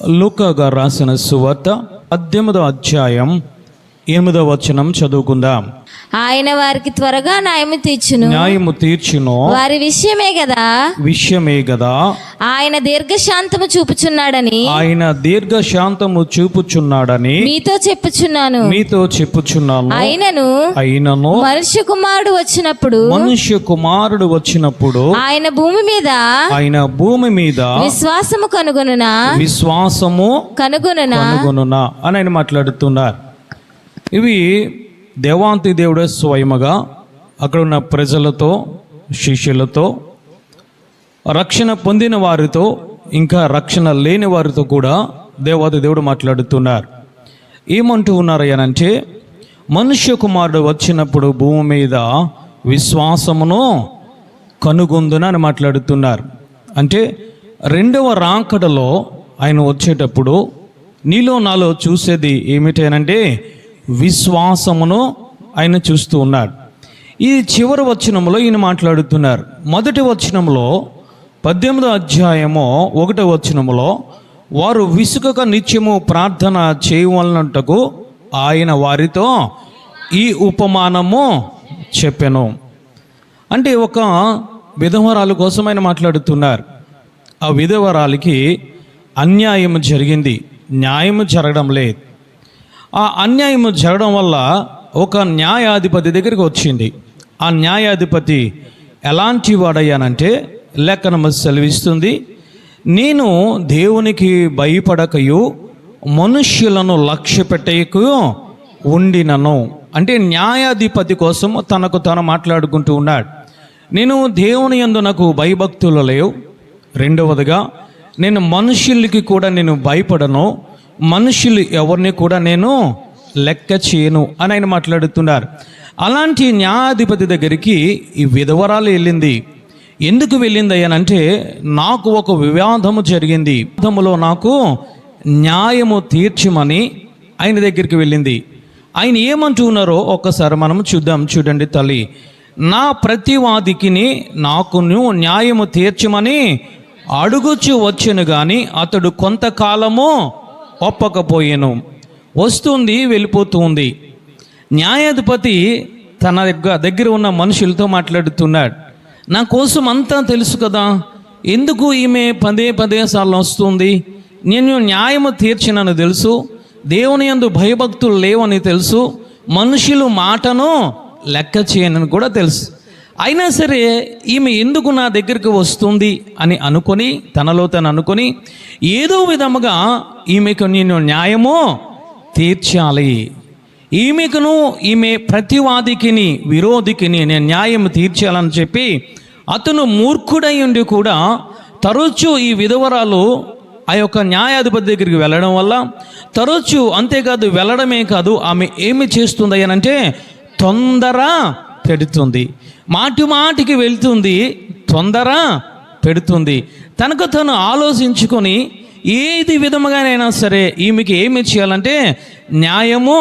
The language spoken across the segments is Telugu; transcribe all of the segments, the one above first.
లూకా గారు రాసిన సువార్త 18వ అధ్యాయం 8వ వచనం చదువుకుందాం. ఆయన వారికి త్వరగా న్యాయము తీర్చును వారి విషయమే గదా ఆయన దీర్ఘశాంతము చూపుచున్నాడని మీతో చెప్పుచున్నాను. అయినను మనుష్య కుమారుడు వచ్చినప్పుడు ఆయన భూమి మీద విశ్వాసము కనుగొనునా అని ఆయన మాట్లాడుతున్నారు. ఇవి దేవాంతి దేవుడే స్వయముగా అక్కడ ఉన్న ప్రజలతో, శిష్యులతో, రక్షణ పొందిన వారితో, ఇంకా రక్షణ లేని వారితో కూడా దేవాతి దేవుడు మాట్లాడుతున్నారు. ఏమంటూ ఉన్నారు అనంటే, మనుష్య కుమారుడు వచ్చినప్పుడు భూమి మీద విశ్వాసమును కనుగొందున అని మాట్లాడుతున్నారు. అంటే రెండవ రాకడలో ఆయన వచ్చేటప్పుడు నీలో నాలో చూసేది ఏమిటనంటే విశ్వాసమును ఆయన చూస్తూ ఉన్నాడు. ఈ చివరి వచనంలో ఈయన మాట్లాడుతున్నారు. మొదటి వచనంలో 18వ అధ్యాయము 1వ వచనంలో వారు విసుకక నిత్యము ప్రార్థన చేయవలనంటకు ఆయన వారితో ఈ ఉపమానము చెప్పెను. అంటే ఒక విధవరాలు కోసం ఆయన మాట్లాడుతున్నారు. ఆ విధవరాలికి అన్యాయం జరిగింది, న్యాయము జరగడం లేదు. ఆ అన్యాయము జరగడం వల్ల ఒక న్యాయాధిపతి దగ్గరికి వచ్చింది. ఆ న్యాయాధిపతి ఎలాంటి వాడయ్యానంటే లేఖనము సెలవిస్తుంది, నేను దేవునికి భయపడకయు మనుష్యులను లక్ష్య పెట్టకయు ఉండినను. అంటే న్యాయాధిపతి కోసం తనకు తాను మాట్లాడుకుంటూ ఉన్నాడు. నేను దేవుని యందు నాకు భయభక్తులు లేవు. రెండవదిగా నేను మనుష్యులకి కూడా నేను భయపడను, మనుషులు ఎవరిని కూడా నేను లెక్క చేయను అని ఆయన మాట్లాడుతున్నారు. అలాంటి న్యాయాధిపతి దగ్గరికి ఈ విధవరాలు వెళ్ళింది. ఎందుకు వెళ్ళింది అయ్యానంటే, నాకు ఒక వివాదము జరిగింది, వివాదములో నాకు న్యాయము తీర్చమని ఆయన దగ్గరికి వెళ్ళింది. ఆయన ఏమంటూ ఉన్నారో ఒక్కసారి మనం చూద్దాం. చూడండి తల్లి, నా ప్రతివాదికిని నాకు న్యాయము తీర్చమని అడుగుచు వచ్చాను, కానీ అతడు కొంతకాలము ఒప్పకపోయాను. వస్తుంది, వెళ్ళిపోతూ ఉంది. న్యాయాధిపతి తన దగ్గర ఉన్న మనుషులతో మాట్లాడుతున్నాడు. నా కోసం అంతా తెలుసు కదా, ఎందుకు ఈమె పదే సార్లు వస్తుంది? నేను న్యాయము తీర్చినని తెలుసు, దేవుని యందు భయభక్తులు లేవని తెలుసు, మనుషులు మాటను లెక్క చేయనని కూడా తెలుసు. అయినా సరే ఈమె ఎందుకు నా దగ్గరికి వస్తుంది అని అనుకొని, తనలో తను అనుకొని, ఏదో విధముగా ఈమెకు నేను న్యాయము తీర్చాలి, ఈమె ప్రతివాదికిని విరోధికిని నేను న్యాయం తీర్చాలని చెప్పి అతను మూర్ఖుడై ఉండి కూడా తరచూ ఈ విధవరాలు ఆ యొక్క న్యాయాధిపతి దగ్గరికి వెళ్ళడం వల్ల, తరచూ అంతేకాదు వెళ్ళడమే కాదు, ఆమె ఏమి చేస్తుంది అనంటే తొందర పెడుతుంది, మాటికి వెళ్తుంది, తొందర పెడుతుంది. తనకు తను ఆలోచించుకొని ఏది విధముగానైనా సరే ఈమెకి ఏమి చేయాలంటే న్యాయము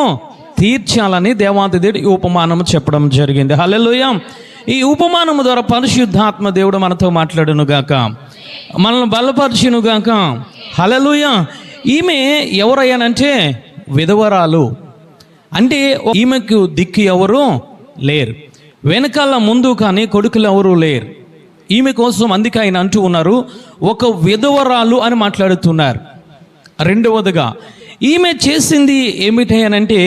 తీర్చాలని దేవాతి దేవుడు ఈ ఉపమానము చెప్పడం జరిగింది. హల్లెలూయా. ఈ ఉపమానము ద్వారా పరిశుద్ధాత్మ దేవుడు మనతో మాట్లాడునుగాక, మనల్ని బలపరచునుగాక. హల్లెలూయా. ఈమె ఎవరయ్యానంటే విధవరాలు. అంటే ఈమెకు దిక్కు ఎవరు లేరు, వెనకాల ముందు కానీ కొడుకులు ఎవరు లేరు. ఈమె కోసం అందుకే ఆయన అంటూ ఉన్నారు, ఒక విధవరాలు అని మాట్లాడుతున్నారు. రెండవదిగా ఈమె చేసింది ఏమిటనంటే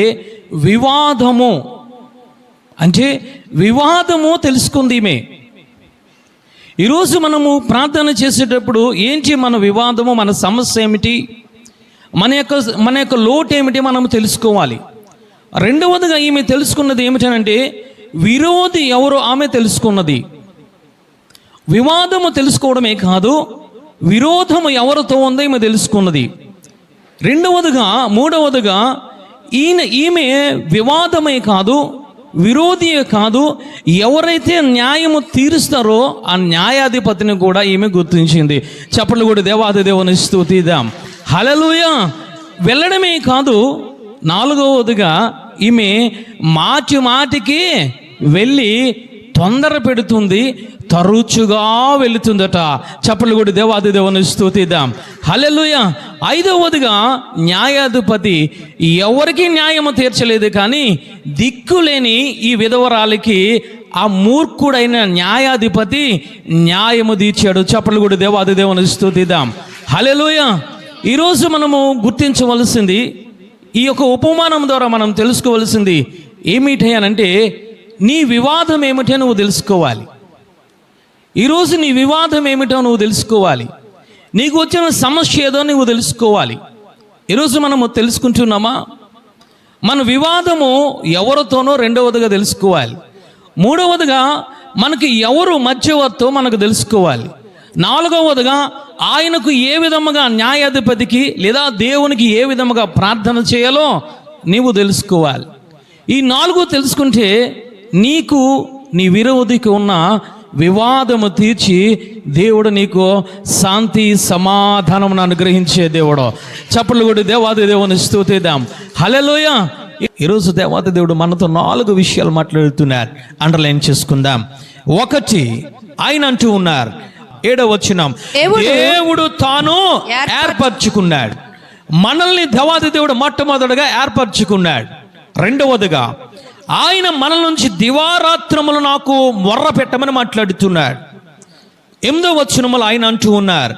వివాదము. అంటే వివాదము తెలుసుకుంది ఈమె. ఈరోజు మనము ప్రార్థన చేసేటప్పుడు ఏంటి మన వివాదము, మన సమస్య ఏమిటి, మన యొక్క లోటు ఏమిటి మనం తెలుసుకోవాలి. రెండవదిగా ఈమె తెలుసుకున్నది ఏమిటనంటే విరోధి ఎవరో ఆమె తెలుసుకున్నది. వివాదము తెలుసుకోవడమే కాదు, విరోధము ఎవరితో ఉందో ఈమె తెలుసుకున్నది. మూడవదిగా ఈమె వివాదమే కాదు, విరోధియే కాదు, ఎవరైతే న్యాయము తీరుస్తారో ఆ న్యాయాధిపతిని కూడా ఈమె గుర్తించింది. చప్పట్లు కూడా దేవాది దేవుని స్తుతిద్దాం. హల్లెలూయా. వెళ్ళడమే కాదు, నాలుగవదిగా ఈమె మాటికి వెళ్ళి తొందర పెడుతుంది, తరచుగా వెళుతుందట. చప్పట్లు కూడా దేవాది దేవుని స్తుతిద్దాం. హల్లెలూయా. ఐదవదిగా న్యాయాధిపతి ఎవరికి న్యాయము తీర్చలేదు, కానీ దిక్కులేని ఈ విధవరాలికి ఆ మూర్ఖుడైన న్యాయాధిపతి న్యాయము తీర్చాడు. చప్పట్లు కూడా దేవాది దేవుని స్తుతిద్దాం. హల్లెలూయా. ఈరోజు మనము గుర్తించవలసింది, ఈ యొక్క ఉపమానం ద్వారా మనం తెలుసుకోవలసింది ఏమిటి అనంటే, నీ వివాదం ఏమిటో నువ్వు తెలుసుకోవాలి. ఈరోజు నీ వివాదం ఏమిటో నువ్వు తెలుసుకోవాలి. నీకు వచ్చిన సమస్య ఏదో నువ్వు తెలుసుకోవాలి. ఈరోజు మనము తెలుసుకుంటున్నామా? మన వివాదము ఎవరితోనో రెండవదిగా తెలుసుకోవాలి. మూడవదిగా మనకి ఎవరు మధ్యవర్తో మనకు తెలుసుకోవాలి. నాలుగవదిగా ఆయనకు ఏ విధముగా న్యాయాధిపతికి లేదా దేవునికి ఏ విధముగా ప్రార్థన చేయాలో నీవు తెలుసుకోవాలి. ఈ 4 తెలుసుకుంటే నీకు నీ విరోధికి ఉన్న వివాదము తీర్చి దేవుడు నీకు శాంతి సమాధానం అనుగ్రహించే దేవుడు. చప్పట్లు కొట్టి దేవాది దేవుని స్తుతిద్దాం. హల్లెలూయా. ఈరోజు దేవాది దేవుడు మనతో 4 విషయాలు మాట్లాడుతున్నారు. అండర్లైన్ చేసుకుందాం. 1, ఆయన అంటూ ఉన్నారు 7వ వచనం, దేవుడు తాను ఏర్పరచుకున్నాడు. మనల్ని దేవాది దేవుడు మొట్టమొదటిగా ఏర్పరచుకున్నాడు. రెండవదిగా ఆయన మనల నుంచి దివారాత్రములు నాకు మొర్ర పెట్టమని మాట్లాడుతున్నాడు. 8వ వచనములు ఆయన అంటూ ఉన్నారు.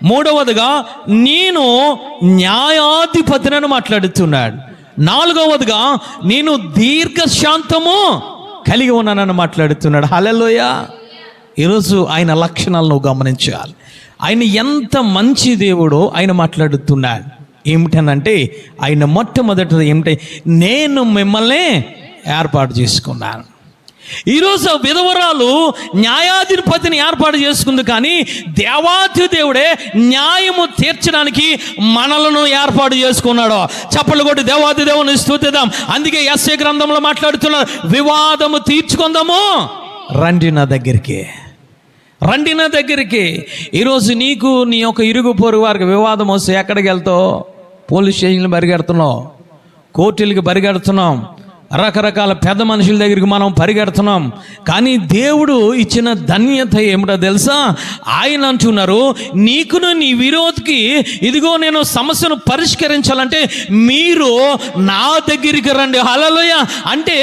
మూడవదిగా నేను న్యాయాధిపతిని మాట్లాడుతున్నాడు. 4వదిగా నేను దీర్ఘశాంతము కలిగి ఉన్నానని మాట్లాడుతున్నాడు. హల్లెలూయా. ఈరోజు ఆయన లక్షణాలను గమనించాలి. ఆయన ఎంత మంచి దేవుడో ఆయన మాట్లాడుతున్నాడు. ఏమిటనంటే ఆయన మొట్టమొదటి ఏమిటంటే, నేను మిమ్మల్ని ఏర్పాటు చేసుకున్నాను. ఈరోజు విధవరాలు న్యాయాధిపతిని ఏర్పాటు చేసుకుంది, కానీ దేవాతి దేవుడే న్యాయము తీర్చడానికి మనలను ఏర్పాటు చేసుకున్నాడు. చప్పట్లు కొట్టి దేవాతి దేవుని స్తుతిద్దాం. అందుకే యెషయా గ్రంథంలో మాట్లాడుతున్నారు, వివాదము తీర్చుకుందాము, రండి నా దగ్గరికి, రండి నా దగ్గరికి. ఈరోజు నీకు నీ యొక్క ఇరుగు పొరుగు వారికి వివాదం వస్తే ఎక్కడికి వెళ్తావు? పోలీస్ స్టేషన్లు పరిగెడుతున్నావు, కోర్టులకి పరిగెడుతున్నాం, రకరకాల పెద్ద మనుషుల దగ్గరికి మనం పరిగెడుతున్నాం. కానీ దేవుడు ఇచ్చిన ధన్యత ఏమిటో తెలుసా? ఆయన అంటున్నారు, నీకును నీ విరోధికి ఇదిగో నేను సమస్యను పరిష్కరించాలంటే మీరు నా దగ్గరికి రండి. హల్లెలూయా. అంటే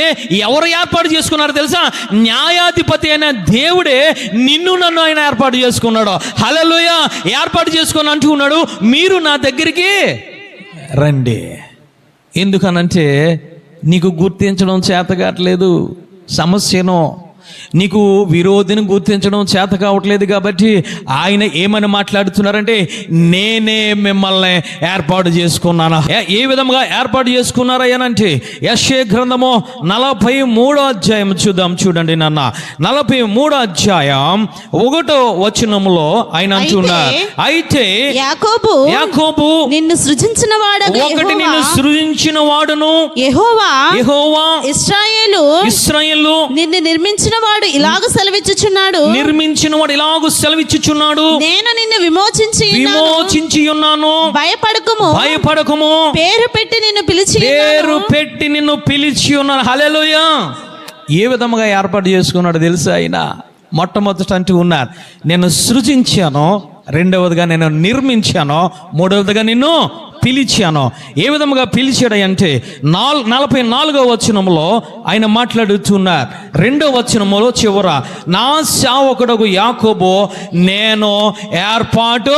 ఎవరు ఏర్పాటు చేసుకున్నారు తెలుసా? న్యాయాధిపతి అయిన దేవుడే నిన్ను నన్ను ఆయన ఏర్పాటు చేసుకున్నాడు. హల్లెలూయా. ఏర్పాటు చేసుకొని అంటున్నాడు, మీరు నా దగ్గరికి రండి. ఎందుకనంటే నీకు గుర్తించడం చేత కావట్లేదు సమస్యను, నీకు విరోధిని గుర్తించడం చేత కావట్లేదు. కాబట్టి ఆయన ఏమని మాట్లాడుతున్నారంటే, నేనే మిమ్మల్ని ఏర్పాటు చేసుకున్నాను. ఏ విధంగా ఏర్పాటు చేసుకున్నారయ్యానంటే, యెషయా గ్రంథము 43వ అధ్యాయం చూద్దాం. చూడండి నాన్న, 43వ అధ్యాయం 1వ వచనములో ఆయన అంటున్నారు, అయితే యాకోబు నిన్ను సృజించిన వాడను, ఒకటి నిన్ను సృజించిన వాడును యెహోవా, ఇశ్రాయేలు నిన్ను నిర్మించిన వాడు ఇలాగ సెలవిచ్చుచున్నాడు, నేను నిన్ను విమోచించి ఉన్నాను, భయపడకుము, పేరు పెట్టి నిన్ను పిలిచి ఉన్నాను. హల్లెలూయా. ఏ విధముగా ఏర్పాటు చేసుకున్నాడు తెలుసా? ఆయన మొట్టమొదట అంటూ ఉన్నారు, నేను సృజించాను, రెండవదిగా నేను నిర్మించాను, మూడవదిగా నిన్ను పిలిచాను. ఏ విధముగా పిలిచాడంటే 44వ వచనంలో ఆయన మాట్లాడుతున్నారు. 2వ వచనములో చివర, నా సేవకుడగు యాకోబు నేను ఏర్పాటు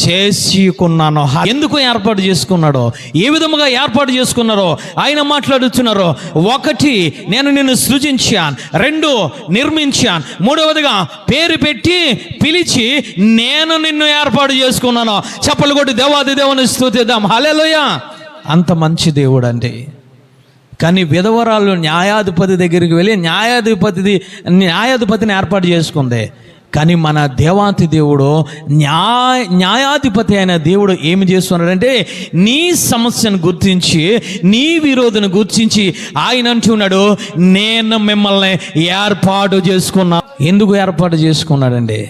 చేసుకున్నాను. ఎందుకు ఏర్పాటు చేసుకున్నాడో, ఏ విధముగా ఏర్పాటు చేసుకున్నారో ఆయన మాట్లాడుతున్నారు. 1, నేను నిన్ను సృజించాను, 2 నిర్మించాను, మూడవదిగా పేరు పెట్టి పిలిచి నేను నిన్ను ఏర్పాటు చేసుకున్నాను. చప్పట్లు కొట్టి దేవాది దేవుని స్తుతిద్దాం. హల్లెలూయా. అంత మంచి దేవుడు అండి. కానీ విధవరాలు న్యాయాధిపతి దగ్గరికి వెళ్ళి న్యాయాధిపతిని ఏర్పాటు చేసుకుంది. కానీ మన దేవాతి దేవుడు న్యాయాధిపతి అయిన దేవుడు ఏమి చేస్తున్నాడంటే, నీ సమస్యను గుర్తించి నీ విరోధిని గుర్తించి ఆయన అంటున్నాడు, నేను మిమ్మల్ని ఏర్పాటు చేసుకున్నా. ఎందుకు ఏర్పాటు చేసుకున్నాడండి?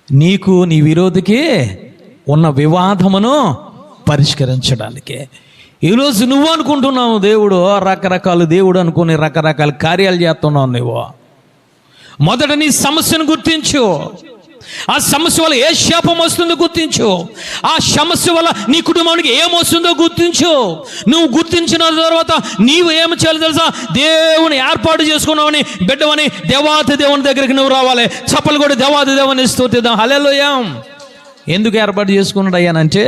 నీకు నీ విరోధికి ఉన్న వివాదమును పరిష్కరించడానికి. ఈరోజు నువ్వు అనుకుంటున్నావు దేవుడు రకరకాల దేవుడు అనుకుని రకరకాల కార్యాలు చేస్తున్నావు. నువ్వు మొదట నీ సమస్యను గుర్తించు, ఆ సమస్య వల్ల ఏ శాపం వస్తుందో గుర్తించు. ఆ సమస్య వల్ల నీ కుటుంబానికి ఏమొస్తుందో గుర్తించు. నువ్వు గుర్తించిన తర్వాత నీవు ఏమి చేయాలి తెలుసా? దేవుని ఏర్పాటు చేసుకున్నావని బిడ్డవని దేవాతి దేవుని దగ్గరికి నువ్వు రావాలి. చప్పలు కూడా దేవాతి దేవుని స్తుతిద్దాం. హల్లెలూయా. ఎందుకు ఏర్పాటు చేసుకున్నాడు అయ్యానంటే,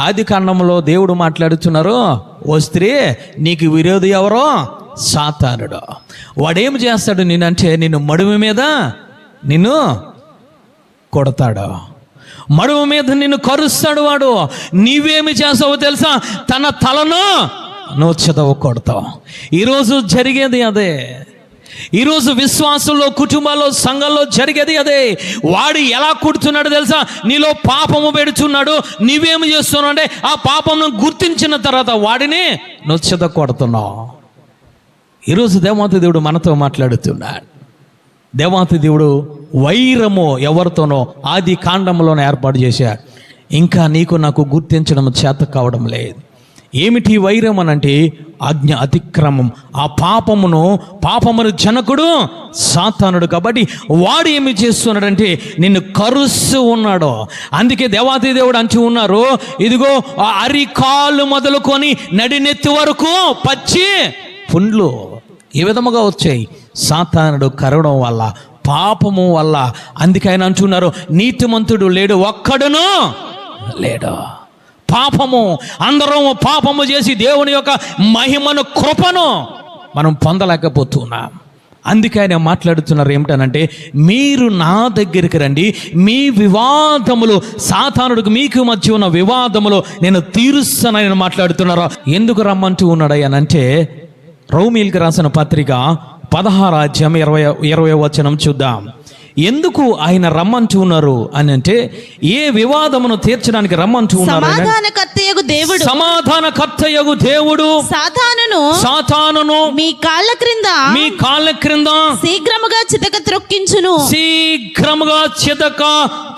ఆది కాండంలో దేవుడు మాట్లాడుతున్నారు, ఓ స్త్రీ నీకు విరోధి ఎవరో? సాతానుడు. వాడేం చేస్తాడు నేనంటే, నిన్ను మడుము మీద నిన్ను కొడతాడు, మడుము మీద నిన్ను కరుస్తాడు. వాడు నీవేమి చేస్తావో తెలుసా? తన తలను నువ్వు చదవ కొడతావు. ఈరోజు జరిగేది అదే. ఈరోజు విశ్వాసంలో, కుటుంబాల్లో, సంఘంలో జరిగేది అదే. వాడు ఎలా కుడుతున్నాడు తెలుసా? నీలో పాపము పెడుతున్నాడు. నీవేమి చేస్తున్నావు అంటే, ఆ పాపమును గుర్తించిన తర్వాత వాడిని నువ్వు చెద కొడుతున్నావు. ఈరోజు దేవాతి దేవుడు మనతో మాట్లాడుతున్నాడు. దేవాతి దేవుడు వైరము ఎవరితోనో ఆది కాండంలోనే ఏర్పాటు చేశాడు. ఇంకా నీకు నాకు గుర్తించడం చేత కావడం లేదు. ఏమిటి వైరం అనంటే ఆజ్ఞ అతిక్రమం. ఆ పాపమును జనకుడు సాతానుడు. కాబట్టి వాడు ఏమి చేస్తున్నాడంటే నిన్ను కరుస్తూ ఉన్నాడు. అందుకే దేవాతి దేవుడు అంటూ ఉన్నారు, ఇదిగో ఆ అరికాలు మొదలుకొని నడినెత్తి వరకు పచ్చి పుండ్లు ఈ విధముగా వచ్చాయి. సాతానుడు కరవడం వల్ల, పాపము వల్ల. అందుకే ఆయన అంటున్నారు, నీతిమంతుడు లేడు, ఒక్కడును లేడు. పాపము, అందరం పాపము చేసి దేవుని యొక్క మహిమను, కృపను మనం పొందలేకపోతున్నాం. అందుకే ఆయన మాట్లాడుతున్నారు ఏమిటనంటే, మీరు నా దగ్గరికి రండి, మీ వివాదములు, సాతానుడికి మీకు మధ్య ఉన్న వివాదములు నేను తీరుస్తానని మాట్లాడుతున్నారు. ఎందుకు రమ్మంటూ ఉన్నాడు అనంటే, రోమీయులకు రాసిన పత్రిక 16వ అధ్యాయం 20వ వచనం చూద్దాం. ఎందుకు ఆయన రమ్మంటూ ఉన్నారు అని అంటే, ఏ వివాదమును తీర్చడానికి రమ్మంటూ ఉన్నారు? సమాధానకర్తయగు దేవుడు సాతానును మీ కాళ్ళ క్రింద శీఘ్రముగా చితక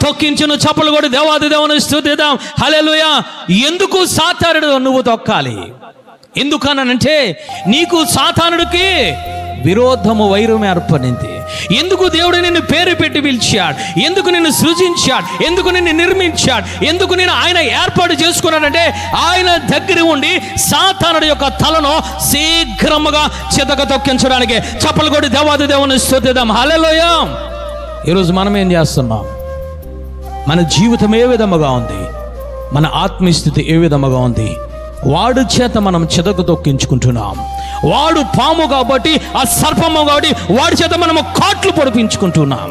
తొక్కించును. చప్పలు కూడా దేవాది దేవుని స్తుతిద్దాం. హల్లెలూయా. ఎందుకు సాతానుడు నువ్వు తొక్కాలి? ఎందుకనంటే, నీకు సాతానుడికి విరోధము, వైరం ఏర్పడింది. ఎందుకు దేవుడు నిన్ను పేరు పెట్టి పిలిచాడు? ఎందుకు నిన్ను సృజించాడు? ఎందుకు నిన్ను నిర్మించాడు? ఎందుకు నేను ఆయన ఏర్పాటు చేసుకున్నాడంటే, ఆయన దగ్గర ఉండి సాతానుడి యొక్క తలను శీఘ్రముగా చితక తొక్కించడానికి. చప్పలు కొట్టి దేవాది దేవుని స్తుతిద్దాం. హల్లెలూయా. ఈరోజు మనం ఏం చేస్తున్నాం? మన జీవితం ఏ విధముగా ఉంది? మన ఆత్మీయస్థితి ఏ విధముగా ఉంది? వాడు చేత మనం చితక తొక్కించుకుంటున్నాం. వాడు పాము కాబట్టి, ఆ సర్పము కాబట్టి వాడి చేత మనము కాట్లు పొడిపించుకుంటున్నాం.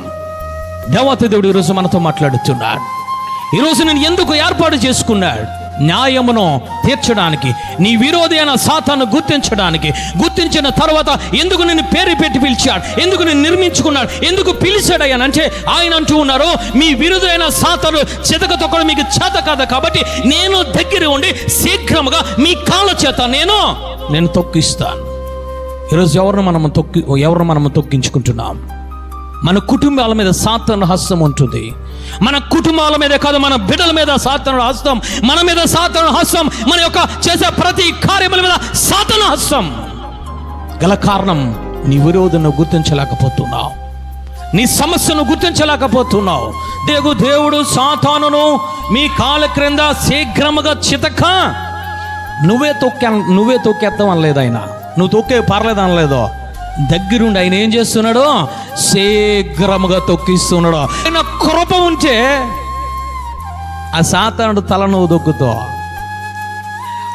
దేవత దేవుడు ఈరోజు మనతో మాట్లాడుతున్నాడు. ఈరోజు నేను ఎందుకు ఏర్పాటు చేసుకున్నాడు? న్యాయమును తీర్చడానికి, నీ విరోధి అయిన సాతాను గుర్తించడానికి. గుర్తించిన తర్వాత ఎందుకు నిన్ను పేరు పెట్టి పిలిచాడు? ఎందుకు నిన్ను నిర్మించుకున్నాడు? ఎందుకు పిలిచాడయ్యానంటే, ఆయన అంటూ ఉన్నారు, మీ విరోధి అయిన సాతాను చితక తొక్కడం మీకు చేత కాదు కాబట్టి నేను దగ్గర ఉండి శీఘ్రముగా మీ కాళ్ళ చేత నేను తొక్కిస్తాను. ఈరోజు ఎవరిని మనము తొక్కించుకుంటున్నాం? మన కుటుంబాల మీద సాతాను హస్తం ఉంటుంది. మన కుటుంబాల మీద కాదు, మన బిడ్డల మీద సాతాను హస్తం, మన మీద సాతాను హస్తం, మన యొక్క చేసే ప్రతి కార్యముల మీద సాతాను హస్తం గల కారణం, నీ విరోధులను గుర్తించలేకపోతున్నావు, నీ సమస్యను గుర్తించలేకపోతున్నావు. దేవుడు సాతానును మీ కాళ్ళ క్రింద శీఘ్రముగా చితక, నువ్వే తొక్కేస్తాం అనలేదు ఆయన, నువ్వు తొక్కే పర్లేదు అనలేదో. దగ్గరుండి ఆయన ఏం చేస్తున్నాడు? శీఘ్రముగా తొక్కిస్తున్నాడు. ఆయన కృప ఉంటే ఆ సాతానుడు తల నువ్వు దొక్కుతావు.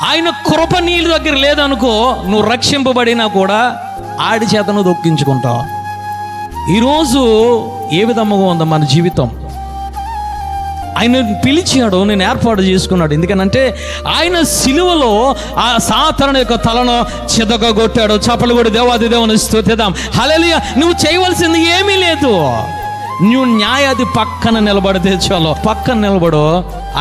ఆయన కృప నీ దగ్గర లేదనుకో, నువ్వు రక్షింపబడినా కూడా ఆడి చేత నువ్వు దొక్కించుకుంటావు. ఈరోజు ఏ విధముగా ఉందో మన జీవితం? ఆయన పిలిచాడు, నేను ఏర్పాటు చేసుకున్నాడు. ఎందుకనంటే ఆయన సిలువలో ఆ సాతాను యొక్క తలను చితకగొట్టాడు. చప్పలు కూడా దేవాది దేవుని స్తుతిద్దాం. హల్లెలూయా. నువ్వు చేయవలసింది ఏమీ లేదు. నువ్వు న్యాయాధి పక్కన నిలబడితే చాలు. పక్కన నిలబడు,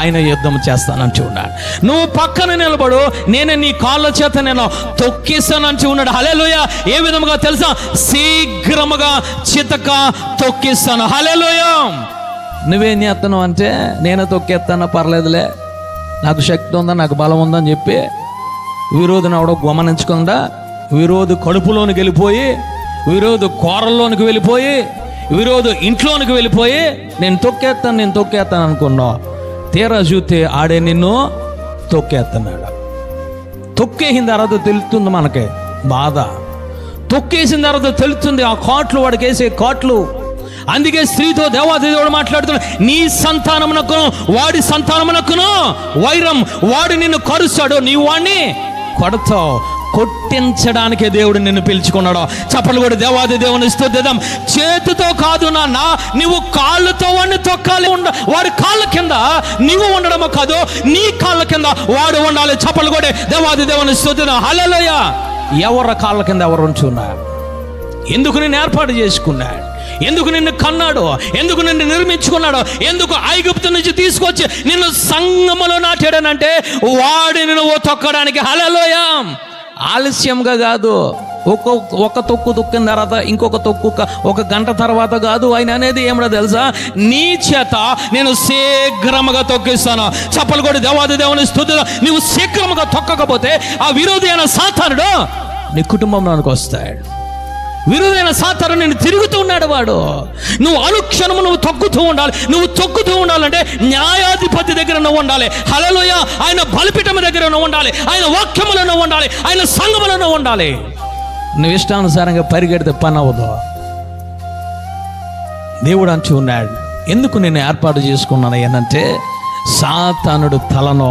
ఆయన యుద్ధం చేస్తానంటూ ఉన్నాడు. నువ్వు పక్కన నిలబడు, నేనే నీ కాళ్ళ చేత నేను తొక్కిస్తానంటూ ఉన్నాడు. హల్లెలూయా. ఏ విధముగా తెలుసా? శీఘ్రముగా చితక తొక్కిస్తాను. హల్లెలూయా. నువ్వేం చేస్తున్నావు అంటే, నేను తొక్కేస్తాను పర్లేదులే, నాకు శక్తి ఉందా, నాకు బలం ఉందని చెప్పి విరోధిని అవడం గమనించకుండా, విరోధి కడుపులోనికి వెళ్ళిపోయి, విరోధి కూరల్లోనికి వెళ్ళిపోయి, విరోధి ఇంట్లోనికి వెళ్ళిపోయి నేను తొక్కేస్తాను అనుకున్నావు. తీరా చూస్తే ఆడే నిన్ను తొక్కేస్తున్నాడు. తొక్కేసిన తర్వాత తెలుస్తుంది మనకి బాధ. తొక్కేసిన తర్వాత తెలుస్తుంది ఆ కాట్లు, వాడికి వేసే కాట్లు. అందుకే స్త్రీతో దేవాది దేవుడు మాట్లాడుతున్నాడు, నీ సంతానమునకును వాడి సంతానమునకును వైరం, వాడు నిన్ను కరుస్తాడు, నీవు వాడిని కొడతావు. కొట్టించడానికే దేవుడు నిన్ను పిలుచుకున్నాడు. చప్పలు కూడా దేవాది దేవుని స్తుతిద్దాం. చేతితో కాదు నాన్న, నువ్వు కాళ్ళతో వాడిని తొక్కాలి. వాడి కాళ్ళ కింద నువ్వు ఉండడమో కాదు, నీ కాళ్ళ కింద వాడు ఉండాలి. చప్పలు కూడా దేవాది దేవుని స్తుతిద్దాం. హల్లెలూయా. ఎవరి కాళ్ళ కింద ఎవరు ఉంచున్నారు? ఎందుకు నిన్ను ఏర్పాటు చేసుకున్నాడు? ఎందుకు నిన్ను కన్నాడు? ఎందుకు నిన్ను నిర్మించుకున్నాడు? ఎందుకు ఐగుప్తు నుంచి తీసుకొచ్చి నిన్ను సంఘములో నాటాడనంటే వాడిని నువ్వు తొక్కడానికి. హల్లెలూయా. ఆలస్యంగా కాదు, ఒక తొక్కు తొక్కిన తర్వాత ఇంకొక తొక్కు ఒక గంట తర్వాత కాదు. ఆయన అనేది ఏమిటో తెలుసా? నీ చేత నేను శీఘ్రముగా తొక్కిస్తాను. చప్పలు కూడా దేవాది దేవుని స్తుతిలో. నువ్వు శీఘ్రముగా తొక్కకపోతే ఆ విరోధి అయిన సాతానుడు నీ కుటుంబంలోనికి వస్తాడు. విరోధైన సాతాను నేను తిరుగుతూ ఉన్నాడు వాడు. నువ్వు అనుక్షణము నువ్వు తొక్కుతూ ఉండాలి. నువ్వు తొక్కుతూ ఉండాలంటే న్యాయాధిపతి దగ్గర నువ్వు ఉండాలి. హల్లెలూయా. ఆయన బలిపీఠం దగ్గర నువ్వు ఉండాలి. ఆయన వాక్యములో నువ్వు ఉండాలి. ఆయన సంఘములో నువ్వు ఉండాలి. నువ్వు ఇష్టానుసారంగా పరిగెడితే పని అవ్వదు. దేవుడు అంటూ ఉన్నాడు, ఎందుకు నేను ఏర్పాటు చేసుకున్నాను ఏంటంటే సాతానుడు తలను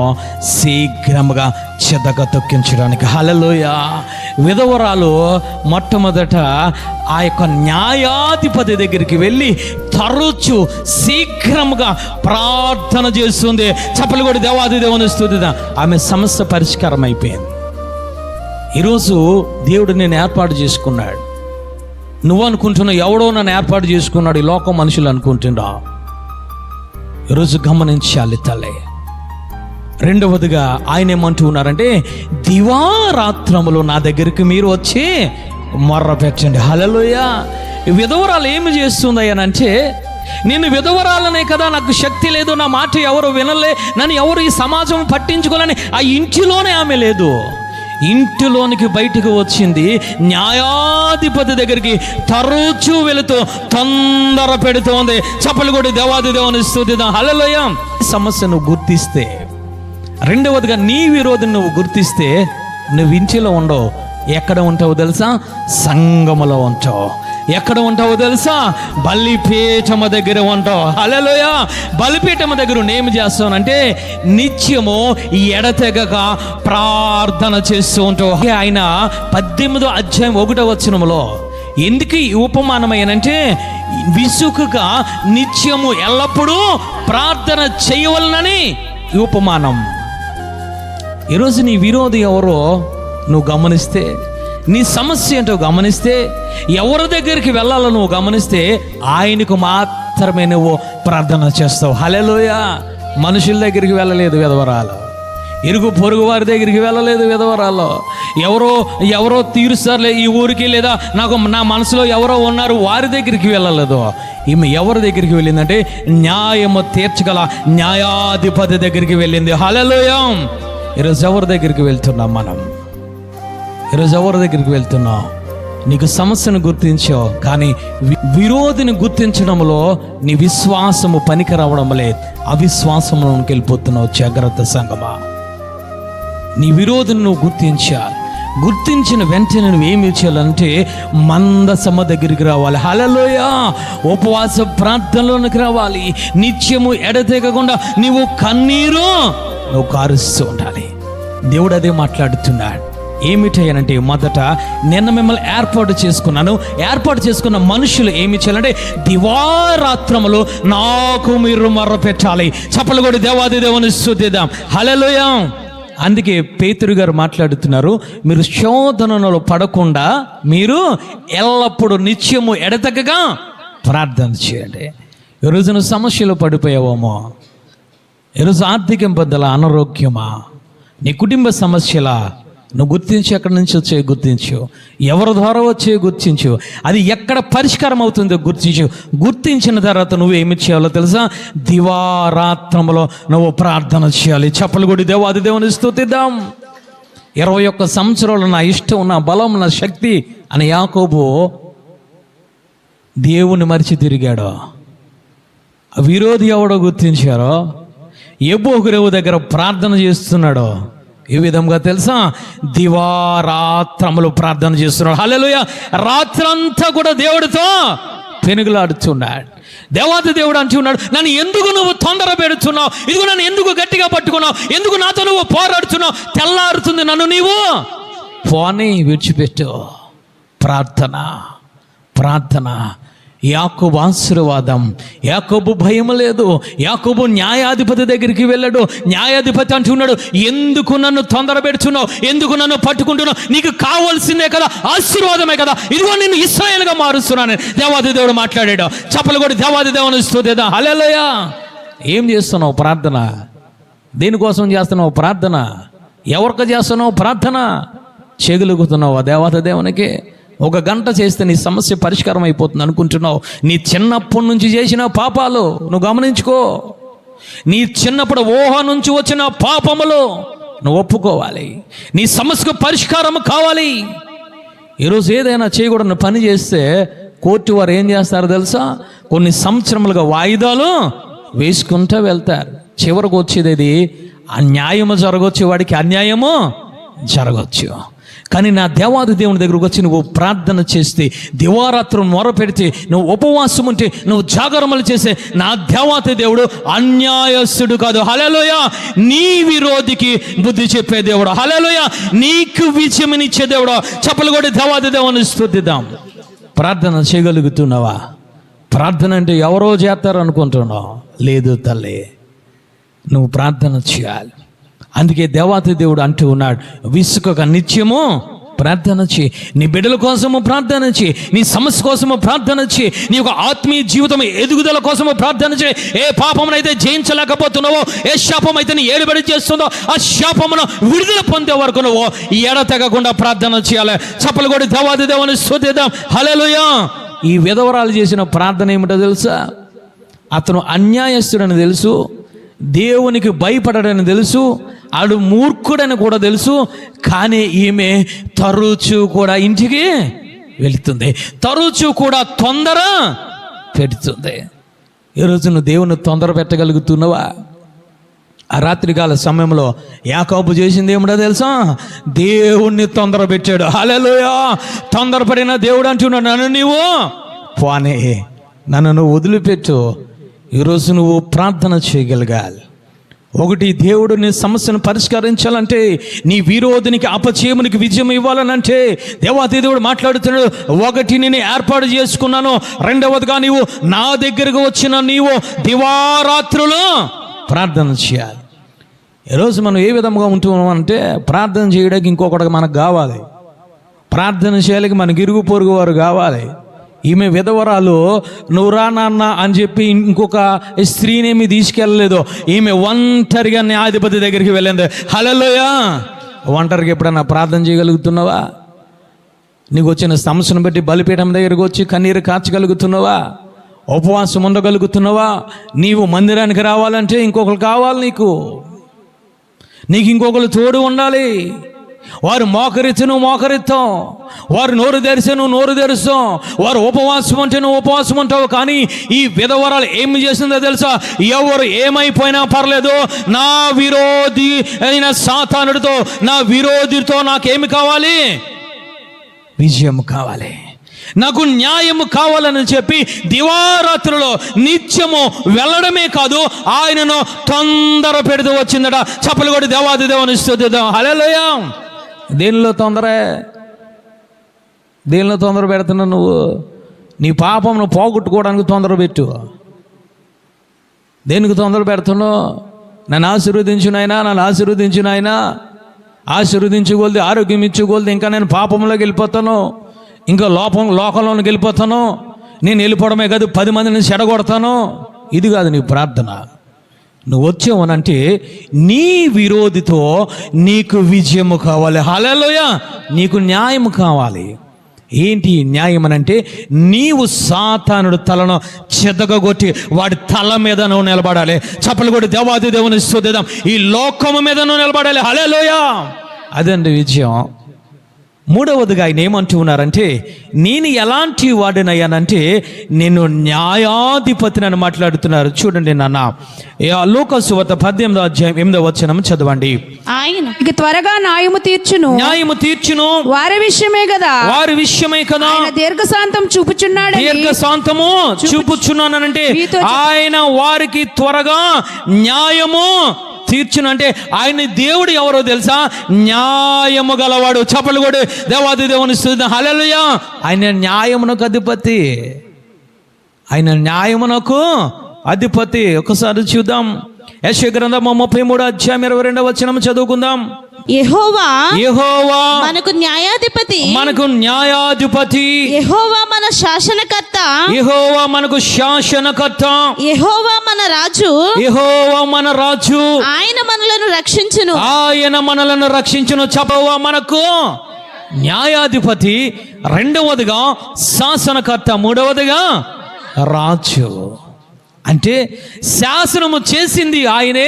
శీఘ్రముగా చెదగ తొక్కించడానికి. హల్లెలూయా. విధవరాలు మొట్టమొదట ఆ యొక్క న్యాయాధిపతి దగ్గరికి వెళ్ళి తరచు శీఘ్రముగా ప్రార్థన చేస్తుంది. చప్పలు కూడా దేవాది దేవుని స్తుతిద్దాం. ఆమె సమస్య పరిష్కారం అయిపోయింది. ఈరోజు దేవుడు నేను ఏర్పాటు చేసుకున్నాడు. నువ్వు అనుకుంటున్నావు ఎవడో నన్ను ఏర్పాటు చేసుకున్నాడు, ఈ లోకం మనుషులు అనుకుంటున్నా. ఈరోజు గమనించాలి తల్లి. రెండవదిగా ఆయన ఏమంటూ ఉన్నారంటే దివారాత్రములు నా దగ్గరికి మీరు వచ్చి మొర్ర పెట్టండి. హల్లెలూయా. విధవరాలు ఏమి చేస్తుంది అని అంటే, నేను విధవరాలనే కదా, నాకు శక్తి లేదు, నా మాట ఎవరు వినలే, నన్ను ఎవరు ఈ సమాజం పట్టించుకోవాలని ఆ ఇంటిలోనే ఆమె లేదు. ఇంటిలోనికి బయటకు వచ్చింది, న్యాయాధిపతి దగ్గరికి తరచూ వెళుతూ తొందర పెడుతోంది. చప్పలు కూడా దేవాది దేవుని స్తుతిద్దాం. హల్లెలూయా. సమస్య నువ్వు గుర్తిస్తే, రెండవదిగా నీ విరోధిని నువ్వు గుర్తిస్తే నువ్వు ఇంటిలో ఉండవు. ఎక్కడ ఉంటావో తెలుసా? సంఘములో ఉంటావు. ఎక్కడ ఉంటావో తెలుసా? బలిపీఠము దగ్గర ఉంటావు. హల్లెలూయా. బలిపీఠము దగ్గర నేమి చేస్తానంటే నిత్యము ఎడతెగక ప్రార్థన చేస్తూ ఉంటావు. ఆయన 18వ అధ్యాయం 1వ వచనములో ఎందుకు ఈ ఉపమానమయ్యానంటే, విసుగుగా నిత్యము ఎల్లప్పుడూ ప్రార్థన చేయవలనని ఈ ఉపమానం. ఈరోజు నీ విరోధి ఎవరో నువ్వు గమనిస్తే, నీ సమస్య ఏంటో గమనిస్తే, ఎవరి దగ్గరికి వెళ్ళాలో నువ్వు గమనిస్తే ఆయనకు మాత్రమే నువ్వు ప్రార్థన చేస్తావు. హల్లెలూయా. మనుషుల దగ్గరికి వెళ్ళలేదు విధవరాలు, ఇరుగు పొరుగు వారి దగ్గరికి వెళ్ళలేదు విధవరాలు. ఎవరో తీరుస్తారులే ఈ ఊరికి, లేదా నా మనసులో ఎవరో ఉన్నారు వారి దగ్గరికి వెళ్ళలేదు. ఈమె ఎవరి దగ్గరికి వెళ్ళిందంటే న్యాయము తీర్చగల న్యాయాధిపతి దగ్గరికి వెళ్ళింది. హల్లెలూయా. ఈరోజు ఎవరి దగ్గరికి వెళ్తున్నాం మనం? ఈరోజు ఎవరి దగ్గరికి వెళ్తున్నావు? నీకు సమస్యను గుర్తించావు, కానీ విరోధిని గుర్తించడంలో నీ విశ్వాసము పనికి రావడం లేదు, అవిశ్వాసంలోకి వెళ్ళిపోతున్నావు. జాగ్రత్త సంగమా. నీ విరోధిని నువ్వు గుర్తించాలి. గుర్తించిన వెంటనే నువ్వు ఏమి చేయాలంటే మందసమ దగ్గరికి రావాలి. హల్లెలూయా. ఉపవాస ప్రార్థనలోనికి రావాలి. నిత్యము ఎడతెగకుండా నీవు కన్నీరు నువ్వు కారుస్తూ ఉండాలి. దేవుడు అదే మాట్లాడుతున్నాడు. ఏమిటయ్యానంటే, మొదట నిన్న మిమ్మల్ని ఏర్పాటు చేసుకున్న మనుషులు ఏమి చేయాలంటే దివారాత్రములు నాకు మీరు మొర్ర పెట్టాలి. చప్పలు కూడా దేవాది దేవుని స్తుతిద్దాం. హల్లెలూయా. అందుకే పేతురు గారు మాట్లాడుతున్నారు, మీరు శోధనలో పడకుండా మీరు ఎల్లప్పుడూ నిత్యము ఎడతెగగా ప్రార్థన చేయండి. ఈరోజు నువ్వు సమస్యలు పడిపోయావేమో, ఈరోజు ఆర్థిక ఇబ్బందుల, అనారోగ్యమా, నీ కుటుంబ సమస్యలా, నువ్వు గుర్తించి ఎక్కడి నుంచి వచ్చే గుర్తించు, ఎవరి ద్వారా వచ్చే గుర్తించు, అది ఎక్కడ పరిష్కారం అవుతుందో గుర్తించిన తర్వాత నువ్వు ఏమి చేయాలో తెలుసా? దివారాత్రములో నువ్వు ప్రార్థన చేయాలి. చప్పలు కొడి దేవాది దేవుని స్తుతిద్దాం. 21 సంవత్సరాలు నా ఇష్టం, నా బలం, నా శక్తి అని యాకోబు దేవుని మరిచి తిరిగాడో, విరోధి ఎవడో గుర్తించారో, ఎబ్బోకురేవు దగ్గర ప్రార్థన చేస్తున్నాడో, ఏ విధంగా తెలుసా? దివారాత్రములు ప్రార్థన చేస్తున్నాడు. హల్లెలూయా. రాత్రంతా కూడా దేవుడితో పెనుగులాడుతున్నాడు. దేవాది దేవుడు అంటున్నాడు, నన్ను ఎందుకు నువ్వు తొందర పెడుతున్నావు? ఇదిగో నన్ను ఎందుకు గట్టిగా పట్టుకున్నావు? ఎందుకు నాతో నువ్వు పోరాడుతున్నావు? తెల్లారుతుంది, నన్ను నీవు పోనీ విడిచిపెట్టు. ప్రార్థన, ప్రార్థన. యాకోబు ఆశీర్వాదం. యాకోబు భయం లేదు. యాకోబు న్యాయాధిపతి దగ్గరికి వెళ్ళాడు. న్యాయాధిపతి అంటున్నాడు, ఎందుకు నన్ను తొందర పెడుతున్నావు? ఎందుకు నన్ను పట్టుకుంటున్నావు? నీకు కావాల్సిందే కదా, ఆశీర్వాదమే కదా, ఇదిగో నిన్ను ఇశ్రాయేలుగా మారుస్తున్నాను. దేవాది దేవుడు మాట్లాడాడు. చప్పలు కూడా దేవాది దేవుని స్తుతిద్దాం. హల్లెలూయా. ఏం చేస్తున్నావు? ప్రార్థన. దేనికోసం చేస్తున్నావు ప్రార్థన? ఎవరికి చేస్తున్నావు ప్రార్థన? చెగులుగుతున్నావా దేవాది దేవునికి? 1 గంట చేస్తే నీ సమస్య పరిష్కారం అయిపోతుంది అనుకుంటున్నావు. నీ చిన్నప్పటి నుంచి చేసిన పాపాలు నువ్వు గమనించుకో. నీ చిన్నప్పుడు ఊహ నుంచి వచ్చిన పాపములు నువ్వు ఒప్పుకోవాలి. నీ సమస్యకు పరిష్కారం కావాలి. ఈరోజు ఏదైనా చేయకూడని పని చేస్తే కోర్టు వారు ఏం చేస్తారో తెలుసా? కొన్ని సంవత్సరములుగా వాయిదాలు వేసుకుంటూ వెళ్తారు. చివరికి వచ్చేది అన్యాయము జరగవచ్చు, వాడికి అన్యాయము జరగవచ్చు. కానీ నా దేవాది దేవుని దగ్గరకు వచ్చి నువ్వు ప్రార్థన చేస్తే, దివారాత్రం మొర పెడితే, నువ్వు ఉపవాసం ఉంటే, నువ్వు జాగరములు చేస్తే, నా దేవాది దేవుడు అన్యాయస్తుడు కాదు. హల్లెలూయా. నీ విరోధికి బుద్ధి చెప్పే దేవుడు. హల్లెలూయా. నీకు విజయమినిచ్చే దేవుడు. చప్పలు కూడా దేవాది దేవుని స్తుతిద్దాం. ప్రార్థన చేయగలుగుతున్నావా? ప్రార్థన అంటే ఎవరో చేస్తారు అనుకుంటున్నావు. లేదు తల్లి, నువ్వు ప్రార్థన చేయాలి. అందుకే దేవాది దేవుడు అంటూ ఉన్నాడు, విసుకక నిత్యము ప్రార్థన చేయి. నీ బిడ్డల కోసము ప్రార్థన చేయి. నీ సమస్య కోసము ప్రార్థన చేయి. నీ యొక్క ఆత్మీయ జీవితం ఎదుగుదల కోసము ప్రార్థన చేయి. ఏ పాపమునైతే జయించలేకపోతున్నావో, ఏ శాపం అయితే నీ ఏలుబడి చేస్తుందో, ఆ శాపమును విడుదల పొందే వరకు నువ్వు ఎడతెగకుండా ప్రార్థన చేయాలి. చప్పలు కూడా దేవాది దేవుని స్తుతిద్దాం. హల్లెలూయా. ఈ విధవరాలు చేసిన ప్రార్థన ఏమిటో తెలుసా? అతను అన్యాయస్తుడని తెలుసు, దేవునికి భయపడడని తెలుసు, ఆడు మూర్ఖుడని కూడా తెలుసు. కానీ ఈమె తరచూ కూడా ఇంటికి వెళుతుంది, తరచూ కూడా తొందర పెడుతుంది. ఈరోజు నువ్వు దేవుని తొందర పెట్టగలుగుతున్నావా? ఆ రాత్రికాల సమయంలో యాకోబు చేసింది ఏమిటో తెలుసా? దేవుణ్ణి తొందర పెట్టాడు. హల్లెలూయా. తొందరపడిన దేవుడు అంటున్నాడు, నన్ను నీవు పోనీ, నన్ను నువ్వు వదిలిపెట్టు. ఈరోజు నువ్వు ప్రార్థన చేయగలగాలి. ఒకటి, దేవుడు నీ సమస్యను పరిష్కరించాలంటే, నీ విరోధినికి అపజయమునికి విజయం ఇవ్వాలనంటే దేవాది దేవుడు మాట్లాడుతున్నాడు. ఒకటి, నేను ఏర్పాటు చేసుకున్నాను. రెండవదిగా, నీవు నా దగ్గరకు వచ్చిన నీవు దివారాత్రులు ప్రార్థన చేయాలి. ఈరోజు మనం ఏ విధంగా ఉంటున్నాం అంటే, ప్రార్థన చేయడానికి ఇంకొకటి మనకు కావాలి. ప్రార్థన చేయాలి మనకి ఇరుగు పొరుగు వారు కావాలి. ఈమె విధవరాలు, నువ్వు రా నాన్న అని చెప్పి ఇంకొక స్త్రీనేమి తీసుకెళ్ళలేదు. ఈమె ఒంటరిగా న్యాయాధిపతి దగ్గరికి వెళ్ళింది. హల్లెలూయా. ఒంటరిగా ఎప్పుడన్నా ప్రార్థన చేయగలుగుతున్నావా? నీకు వచ్చిన సమస్యను బట్టి బలిపీఠం దగ్గరికి వచ్చి కన్నీరు కార్చగలుగుతున్నావా? ఉపవాసం ఉండగలుగుతున్నావా? నీవు మందిరానికి రావాలంటే ఇంకొకరు కావాలి. నీకు ఇంకొకరు తోడు ఉండాలి. వారు మోకరిస్తే నువ్వు మోకరిస్తావు, వారు నోరు తెరిస్తే నువ్వు నోరు తెరుస్తావు, వారు ఉపవాసం అంటే నువ్వు ఉపవాసం ఉంటావు. కానీ ఈ విధవరాలు ఏమి చేసిందో తెలుసా? ఎవరు ఏమైపోయినా పర్లేదు, నా విరోధి అయిన సాతానుడితో, నా విరోధితో నాకేమి కావాలి? విజయం కావాలి, నాకు న్యాయము కావాలని చెప్పి దివారాత్రులో నిత్యము వెళ్ళడమే కాదు, ఆయనను తొందర పెడుతూ వచ్చిందట. చప్పలు కొట్టి దేవాది దేవుని స్తుతిద్దాం. హల్లెలూయా. దేనిలో తొందరే? దేనిలో తొందర పెడుతున్నావు నువ్వు? నీ పాపంను పోగొట్టుకోవడానికి తొందర పెట్టు. దేనికి తొందర పెడుతున్నావు? నన్ను ఆశీర్వదించు నాయనా, నన్ను ఆశీర్వదించు నాయనా. ఆశీర్వదించుకోలేదు, ఆరోగ్యం ఇచ్చుకోలేదు, ఇంకా నేను పాపంలోకి వెళ్ళిపోతాను, ఇంకా లోకంలోకి వెళ్ళిపోతాను, నేను వెళ్ళిపోవడమే కాదు 10 మందిని చెడగొడతాను. ఇది కాదు నీ ప్రార్థన. నువ్వు వచ్చావనంటే నీ విరోధితో నీకు విజయము కావాలి. హల్లెలూయా. నీకు న్యాయం కావాలి. ఏంటి న్యాయం అనంటే, నీవు సాతానుడు తలను చెదగొట్టి వాడి తల మీద నువ్వు నిలబడాలి. చప్పలు కొట్టి దేవాది దేవుని స్తుతిద్దాం. ఈ లోకము మీద నువ్వు నిలబడాలి. హల్లెలూయా. అదండి విజయం. మూడవదిగా ఆయన ఏమంటూ ఉన్నారంటే, నేను ఎలాంటి వాడినయ్యానంటే నేను న్యాయాధిపతిని అని మాట్లాడుతున్నారు. చూడండి నాన్న, లూకాసు వార్త 18వ అధ్యాయం 8వ వచనం చదవండి. ఆయన ఇక త్వరగా న్యాయము తీర్చును వారి విషయమే కదా ఆయన దీర్ఘశాంతం చూపుచున్నాడు. దీర్ఘశాంతము చూపుచున్నానంటే ఆయన వారికి త్వరగా న్యాయము తీర్చును. అంటే ఆయన దేవుడు ఎవరో తెలుసా? న్యాయము గలవాడు. చప్పలు కూడా దేవాది దేవుని స్తుతిద్దాం. హల్లెలూయా. ఆయన న్యాయమునకు అధిపతి. ఆయన న్యాయమునకు అధిపతి. ఒకసారి చూద్దాం, యెషయా గ్రంథం 33వ అధ్యాయం 22వ వచనం చదువుకుందాం. యెహోవా మనకు న్యాయాధిపతి, యెహోవా మన శాసనకర్త, యెహోవా మన రాజు, ఆయన మనలను రక్షించును. చెప్పవా మనకు న్యాయాధిపతి, రెండవదిగా శాసనకర్త, మూడవదిగా రాజు. అంటే శాసనము చేసింది ఆయనే,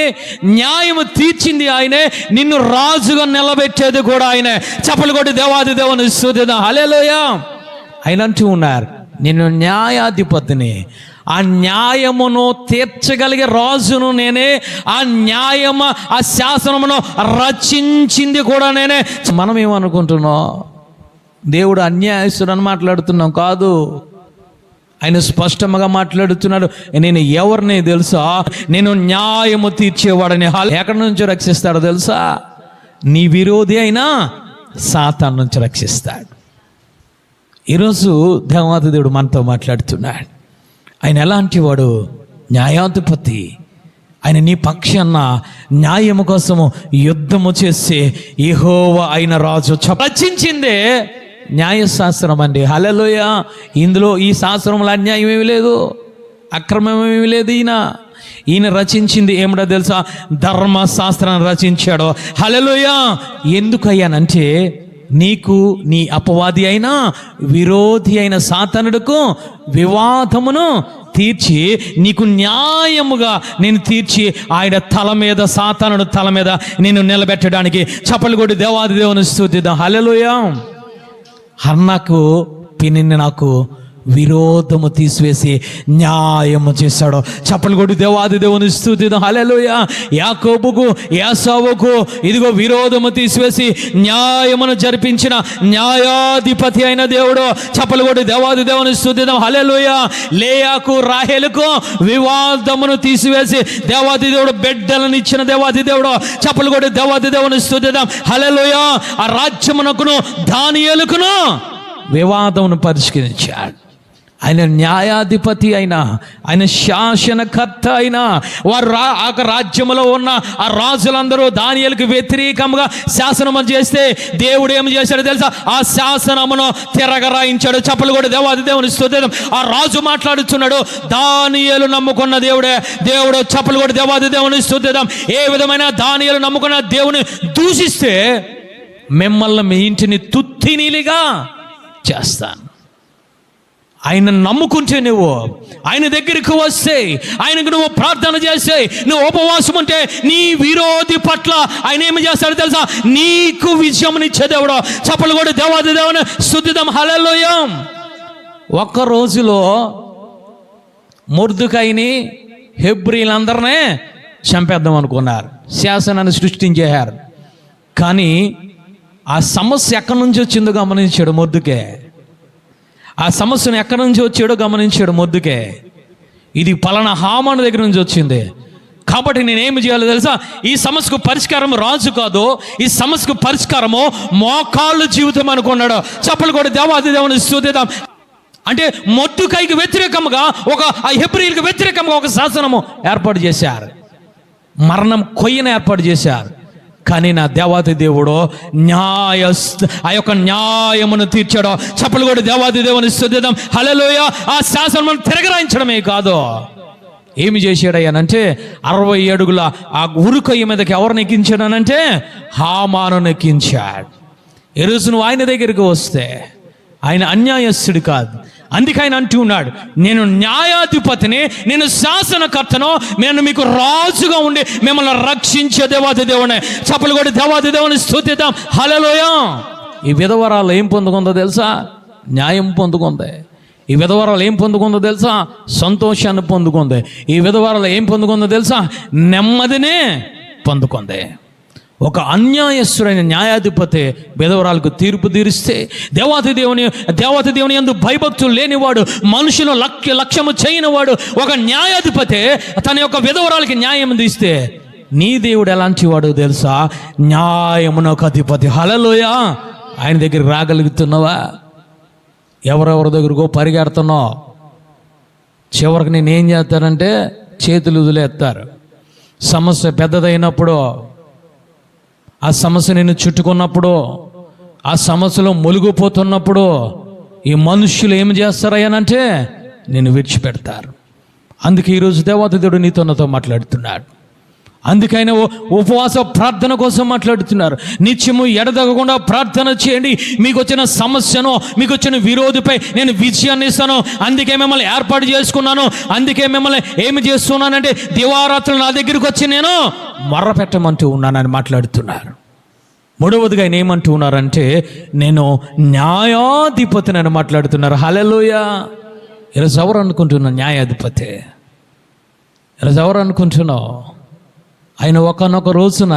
న్యాయము తీర్చింది ఆయనే, నిన్ను రాజుగా నిలబెట్టేది కూడా ఆయనే. చప్పలు కొట్టి దేవాది దేవుని స్తుతిద్దాం. హల్లెలూయా. ఆయన అంటూ ఉన్నారు, నేను న్యాయాధిపతిని, ఆ న్యాయమును తీర్చగలిగే రాజును నేనే, ఆ న్యాయము ఆ శాసనమును రచించింది కూడా నేనే. మనం ఏమనుకుంటున్నాం? దేవుడు అన్యాయస్తుడు అని మాట్లాడుతున్నాం కాదు. ఆయన స్పష్టంగా మాట్లాడుతున్నాడు, నేను ఎవరిని తెలుసా? నేను న్యాయము తీర్చేవాడని. ఎక్కడి నుంచి రక్షిస్తాడో తెలుసా? నీ విరోధి అయినా సాతాను నుంచి రక్షిస్తాడు. ఈరోజు దేవాది దేవుడు మనతో మాట్లాడుతున్నాడు. ఆయన ఎలాంటి వాడు? న్యాయాధిపతి. ఆయన నీ పక్షాన న్యాయము కోసము యుద్ధము చేసే యెహోవా అయిన రాజు. రచించిందే న్యాయశాస్త్రం అండి. హల్లెలూయా. ఇందులో ఈ శాస్త్రంలో అన్యాయం ఏమీ లేదు, అక్రమం ఏమీ లేదు. ఈయన రచించింది ఏమిటో తెలుసా? ధర్మశాస్త్రాన్ని రచించాడు. హల్లెలూయా. ఎందుకయ్యానంటే నీకు నీ అపవాది అయినా విరోధి అయిన సాతానుడుకు వివాదమును తీర్చి నీకు న్యాయముగా నేను తీర్చి ఆయన తల మీద, సాతానుడు తల మీద నేను నిలబెట్టడానికి. చప్పలు కొట్టి దేవాది దేవుని స్తుతిద్దాం. హల్లెలూయా. హన్నకు పినిని నాకు విరోధము తీసివేసి న్యాయము చేశాడు. చప్పలు కొట్టి దేవాది దేవుని స్తుతిద్దాం. హల్లెలూయా. యాకోబుకు ఏసావుకు ఇదిగో విరోధము తీసివేసి న్యాయమును జరిపించిన న్యాయాధిపతి అయిన దేవుడు. చప్పలు కొట్టి దేవాది దేవుని స్తుతిద్దాం. హల్లెలూయా. లేయాకు రాహేలుకు వివాదమును తీసివేసి దేవాది దేవుడు బిడ్డలను ఇచ్చిన దేవాది దేవుడు. చప్పలు కొట్టి దేవాది దేవుని స్తుతిద్దాం. హల్లెలూయా. ఆ రాజ్యమునకును దానియేలుకును వివాదమును పరిష్కరించాడు. ఆయన న్యాయాధిపతి అయినా, ఆయన శాసనకర్త అయినా, వారు ఆ రాజ్యంలో ఉన్న ఆ రాజులందరూ దానియేలుకు వ్యతిరేకంగా శాసనము చేస్తే దేవుడు ఏమి చేశాడో తెలుసా? ఆ శాసనమును తిరగరాయించాడు. చప్పలు కూడా దేవాది దేవుని స్తుతిద్దాం. ఆ రాజు మాట్లాడుతున్నాడు, దానియేలు నమ్ముకున్న దేవుడు. చప్పలు కూడా దేవాది దేవుని స్తుతిద్దాం. ఏ విధమైన దానియేలు నమ్ముకున్న దేవుని దూషిస్తే మిమ్మల్ని మీ ఇంటిని తుత్తినీలిగా చేస్తాను. ఆయన నమ్ముకుంటే, నువ్వు ఆయన దగ్గరికి వస్తే, ఆయనకు నువ్వు ప్రార్థన చేస్తే, నువ్వు ఉపవాసం ఉంటే నీ విరోధి పట్ల ఆయన ఏమి చేస్తాడో తెలుసా? నీకు విజయమునిచ్చే దేవుడు. చప్పలు కూడా దేవాది దేవుని స్తుతిద్దాం. హల్లెలూయా. ఒక్క రోజులో మొర్దెకైని హెబ్రీలందరినీ చంపేద్దాం అనుకున్నారు, శాసనాన్ని సృష్టించారు. కానీ ఆ సమస్య ఎక్కడి నుంచి వచ్చిందో గమనించాడు మొర్దెకై. ఆ సమస్యను ఎక్కడి నుంచి వచ్చాడో గమనించాడు మొర్దెకై. ఇది పలానా హామాను దగ్గర నుంచి వచ్చింది కాబట్టి నేనేమి చేయాలో తెలుసా? ఈ సమస్యకు పరిష్కారం రాజు కాదు, ఈ సమస్యకు పరిష్కారము మోకాళ్ళు జీవితం అనుకున్నాడు. చప్పలు కూడా దేవాది దేవుని స్తుతిద్దాం. అంటే మొర్దెకైకి వ్యతిరేకంగా ఆ హెబ్రీయులకు వ్యతిరేకంగా ఒక శాసనము ఏర్పాటు చేశారు, మరణం కొయ్యను ఏర్పాటు చేశారు. కానీ నా దేవాది దేవుడు ఆ యొక్క న్యాయమును తీర్చాడు. చప్పలు కూడా దేవాది దేవుని స్తుతిద్దాం. హల్లెలూయా. ఆ శాసనమును తిరగరాయించడమే కాదు, ఏమి చేశాడయ్యానంటే 60 అడుగుల ఆ ఉరుకొయ్య మీదకి ఎవరిని ఎక్కించాడనంటే హామాను ఎక్కించాడు. ఈ రోజు నువ్వు ఆయన దగ్గరికి వస్తే ఆయన అన్యాయస్తుడు కాదు. అందుకే ఆయన అంటూ ఉన్నాడు, నేను న్యాయాధిపతిని, నేను శాసనకర్తను, నేను మీకు రాజుగా ఉండి మిమ్మల్ని రక్షించే దేవాది దేవుని. చప్పలు కూడా దేవాది దేవుని స్తుతిద్దాం. హల్లెలూయా. ఈ విధవరాలు ఏం పొందుకుందో తెలుసా? న్యాయం పొందుకుంది. ఈ విధవరాలు ఏం పొందుకుందో తెలుసా? సంతోషాన్ని పొందుకుంది. ఈ విధవరాలు ఏం పొందుకుందో తెలుసా? నెమ్మదినే పొందుకుంది. ఒక అన్యాయస్తుడైన న్యాయాధిపతి విధవరాలకు తీర్పు తీరిస్తే దేవాతి దేవుని యందు భయభక్తులు లేనివాడు, మనుషులు లక్ష్యము చేయనివాడు ఒక న్యాయాధిపతి తన యొక్క విధవరాలకి న్యాయం తీస్తే నీ దేవుడు ఎలాంటి వాడు తెలుసా? న్యాయమునకు అధిపతి. హల్లెలూయా. ఆయన దగ్గరికి రాగలుగుతున్నావా? ఎవరెవరి దగ్గరకో పరిగెడుతున్నావు. చివరికి నేనేం చేస్తానంటే చేతులు వదిలేస్తారు. సమస్య పెద్దదైనప్పుడు, ఆ సమస్య నిన్ను చుట్టుకున్నప్పుడు, ఆ సమస్యలో మునిగిపోతున్నప్పుడు ఈ మనుష్యులు ఏం చేస్తారయ్యానంటే నిన్ను విడిచిపెడతారు. అందుకే ఈరోజు దేవాతి దేవుడు నాతో మాట్లాడుతున్నాడు. అందుకైనా ఉపవాస ప్రార్థన కోసం మాట్లాడుతున్నారు. నిత్యము ఎడతెగకుండా ప్రార్థన చేయండి. మీకు వచ్చిన సమస్యను, మీకు వచ్చిన విరోధిపై నేను విజయాన్ని ఇస్తాను. అందుకే మిమ్మల్ని ఏర్పాటు చేసుకున్నాను. అందుకే మిమ్మల్ని ఏమి చేస్తున్నానంటే దివారాత్రులు నా దగ్గరికి వచ్చి నేను మొర్ర పెట్టమంటూ ఉన్నానని మాట్లాడుతున్నారు. మూడవదిగా ఆయన ఏమంటూ ఉన్నారంటే నేను న్యాయాధిపతిని మాట్లాడుతున్నారు. హల్లెలూయా. ఈరోజు ఎవరు అనుకుంటున్నా న్యాయాధిపతి? ఈరోజు ఎవరు అనుకుంటున్నావు? ఆయన ఒకనొక రోజున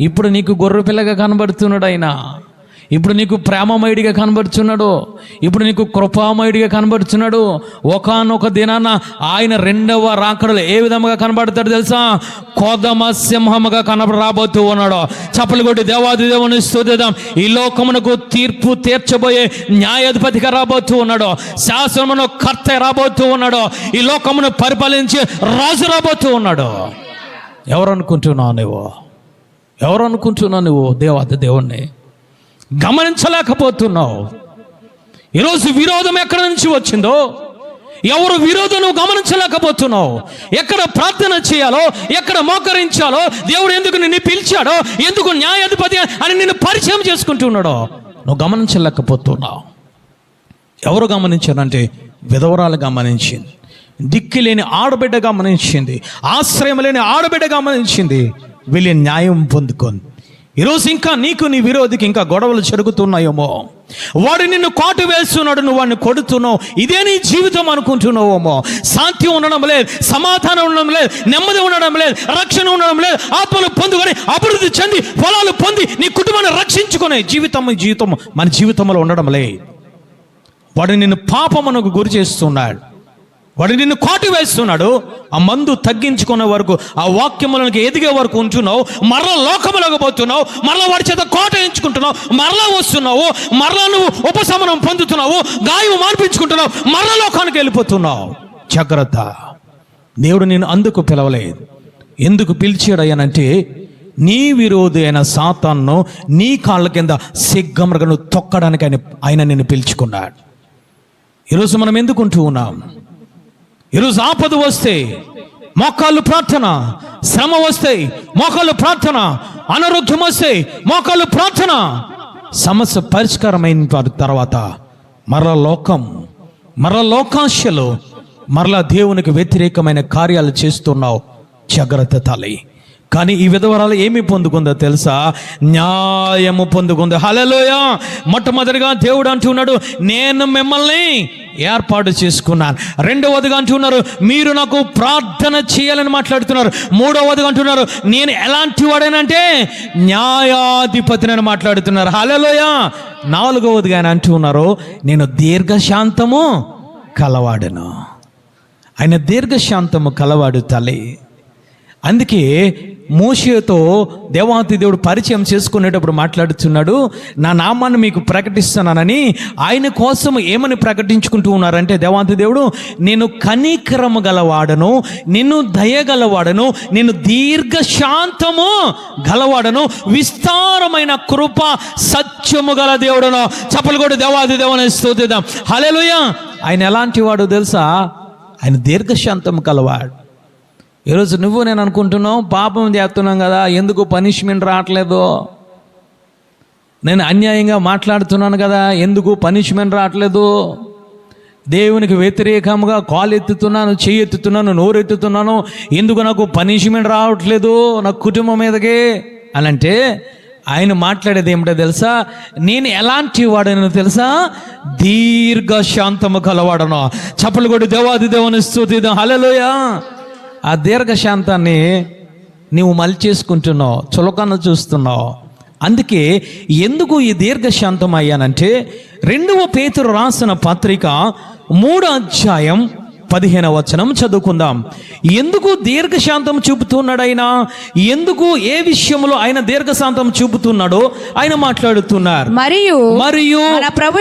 ఇప్పుడు నీకు గొర్రె పిల్లగా కనబడుతున్నాడు. ఆయన ఇప్పుడు నీకు ప్రేమమయుడిగా కనబడుతున్నాడు. ఇప్పుడు నీకు కృపామయుడిగా కనబడుతున్నాడు. ఒకానొక దినాన ఆయన రెండవ రాకడలో ఏ విధంగా కనబడతాడు తెలుసా? కోదమ సింహముగా రాబోతూ ఉన్నాడు. చప్పలు కొట్టి దేవాది దేవుని స్తుతిద్దాం. ఈ లోకమునకు తీర్పు తీర్చబోయే న్యాయాధిపతిగా రాబోతూ ఉన్నాడు. శాసనమును కర్త రాబోతూ ఉన్నాడు. ఈ లోకమును పరిపాలించే రాజు రాబోతూ ఉన్నాడు. ఎవరు అనుకుంటున్నావు నువ్వు? ఎవరు అనుకుంటున్నావు నువ్వు? దేవాది దేవుణ్ణి గమనించలేకపోతున్నావు. ఈరోజు విరోధం ఎక్కడి నుంచి వచ్చిందో, ఎవరు విరోధం నువ్వు గమనించలేకపోతున్నావు. ఎక్కడ ప్రార్థన చేయాలో, ఎక్కడ మోకరించాలో, దేవుడు ఎందుకు నిన్ను పిలిచాడో, ఎందుకు న్యాయాధిపతి అని నిన్ను పరిచయం చేసుకుంటున్నాడో నువ్వు గమనించలేకపోతున్నావు. ఎవరు గమనించారంటే విధవరాలు గమనించింది, దిక్కులేని ఆడబిడ్డ గమనించింది, ఆశ్రయం లేని ఆడబిడ్డ గమనించింది, వెళ్ళి న్యాయం పొందుకుంది. ఈరోజు ఇంకా నీకు నీ విరోధికి ఇంకా గొడవలు జరుగుతున్నాయేమో, వాడు నిన్ను కాటు వేస్తున్నాడు, నువ్వు వాడిని కొడుతున్నావు, ఇదే నీ జీవితం అనుకుంటున్నావేమో. శాంతి ఉండడం లేదు, సమాధానం ఉండడం లేదు, నెమ్మది ఉండడం లేదు, రక్షణ ఉండడం లేదు, ఆత్మలు పొందుకొని అభివృద్ధి చెంది ఫలాలు పొంది నీ కుటుంబాన్ని రక్షించుకునే జీవితం మన జీవితంలో ఉండడం లేదు. వాడు నిన్ను పాపమునకు గురి చేస్తున్నాడు, వాడు నిన్ను కాటు వేస్తున్నాడు. ఆ మందు తగ్గించుకునే వరకు, ఆ వాక్యములకు ఎదిగే వరకు ఉంటున్నావు, మరలా లోకములకు పోతున్నావు, మరలా వాడి చేత కోట ఎంచుకుంటున్నావు, మరలా వస్తున్నావు, మరలా నువ్వు ఉపశమనం పొందుతున్నావు, గాయం మాన్పించుకుంటున్నావు, మరలా లోకానికి వెళ్ళిపోతున్నావు. జాగ్రత్త. దేవుడు నేను అందుకు పిలవలేదు. ఎందుకు పిలిచాడయ్యానంటే నీ విరోధి అయిన సాతాను నీ కాళ్ళ కింద సిగ్గమరగను తొక్కడానికి ఆయన నిన్ను పిలుచుకున్నాడు. ఈరోజు మనం ఎందుకుంటూ ఉన్నాం? ఈరోజు ఆపద వస్తే మోకాళ్ళు ప్రార్థన, శ్రమ వస్తే మోకాళ్ళు ప్రార్థన, అనారోగ్యం వస్తే మోకాళ్ళు ప్రార్థన. సమస్య పరిష్కారమైన తర్వాత మరలా లోకాశలు, మరలా దేవునికి వ్యతిరేకమైన కార్యాలు చేస్తున్నావు. జాగ్రత్త తల్లి. కానీ ఈ విధవరాలు ఏమి పొందుకుందో తెలుసా? న్యాయము పొందుకుంది. హల్లెలూయా. మొట్టమొదటిగా దేవుడు అంటున్నాడు నేను మిమ్మల్ని ఏర్పాటు చేసుకున్నాను. రెండవదిగా అంటున్నారు మీరు నాకు ప్రార్థన చేయాలని మాట్లాడుతున్నారు. మూడవదిగా అంటున్నారు నేను ఎలాంటి వాడేనంటే న్యాయాధిపతిని అని మాట్లాడుతున్నారు. హల్లెలూయా. నాలుగవదిగా ఆయన అంటున్నారు నేను దీర్ఘశాంతము కలవాడను. ఆయన దీర్ఘశాంతము కలవాడు తల్లి. అందుకే మోషేతో దేవాతి దేవుడు పరిచయం చేసుకునేటప్పుడు మాట్లాడుతున్నాడు నా నామాన్ని మీకు ప్రకటిస్తున్నానని. ఆయన కోసం ఏమని ప్రకటించుకుంటూ ఉన్నారంటే దేవాతి దేవుడు నేను కనికరము గలవాడను, నిన్ను దయగలవాడను, నేను దీర్ఘశాంతము గలవాడను, విస్తారమైన కృప సత్యము గల దేవుడను. చప్పలు కూడా దేవాది దేవుని స్తుతిద్దాం. హల్లెలూయా. ఆయన ఎలాంటి వాడు తెలుసా? ఆయన దీర్ఘశాంతము గలవాడు. ఈరోజు నువ్వు నేను అనుకుంటున్నావు పాపం చేస్తున్నాం కదా, ఎందుకు పనిష్మెంట్ రావట్లేదు? నేను అన్యాయంగా మాట్లాడుతున్నాను కదా, ఎందుకు పనిష్మెంట్ రావట్లేదు? దేవునికి వ్యతిరేకంగా కాలు ఎత్తుతున్నాను, చెయ్యి ఎత్తుతున్నాను, నోరు ఎత్తుతున్నాను, ఎందుకు నాకు పనిష్మెంట్ రావట్లేదు నా కుటుంబం మీదకి అని అంటే ఆయన మాట్లాడేది ఏమిటో తెలుసా? నేను ఎలాంటి వాడనో తెలుసా? దీర్ఘశాంతము కలవాడను. చప్పలు కొట్టి దేవాది దేవుని స్తుతిద్దాం. హల్లెలూయా. ఆ దీర్ఘశాంతాన్ని నీవు మలిచేసుకుంటున్నావు, చులకన చూస్తున్నావు. అందుకే ఎందుకు ఈ దీర్ఘశాంతం అయ్యానంటే 2వ పేతురు రాసిన పత్రిక 3వ అధ్యాయం 15వ వచనం చదువుకుందాం. ఎందుకు దీర్ఘశాంతం చూపుతున్నాడు ఆయన? ఎందుకు ఏ విషయంలో ఆయన దీర్ఘశాంతం చూపుతున్నాడో ఆయన మాట్లాడుతున్నారు. మరియు మన ప్రభు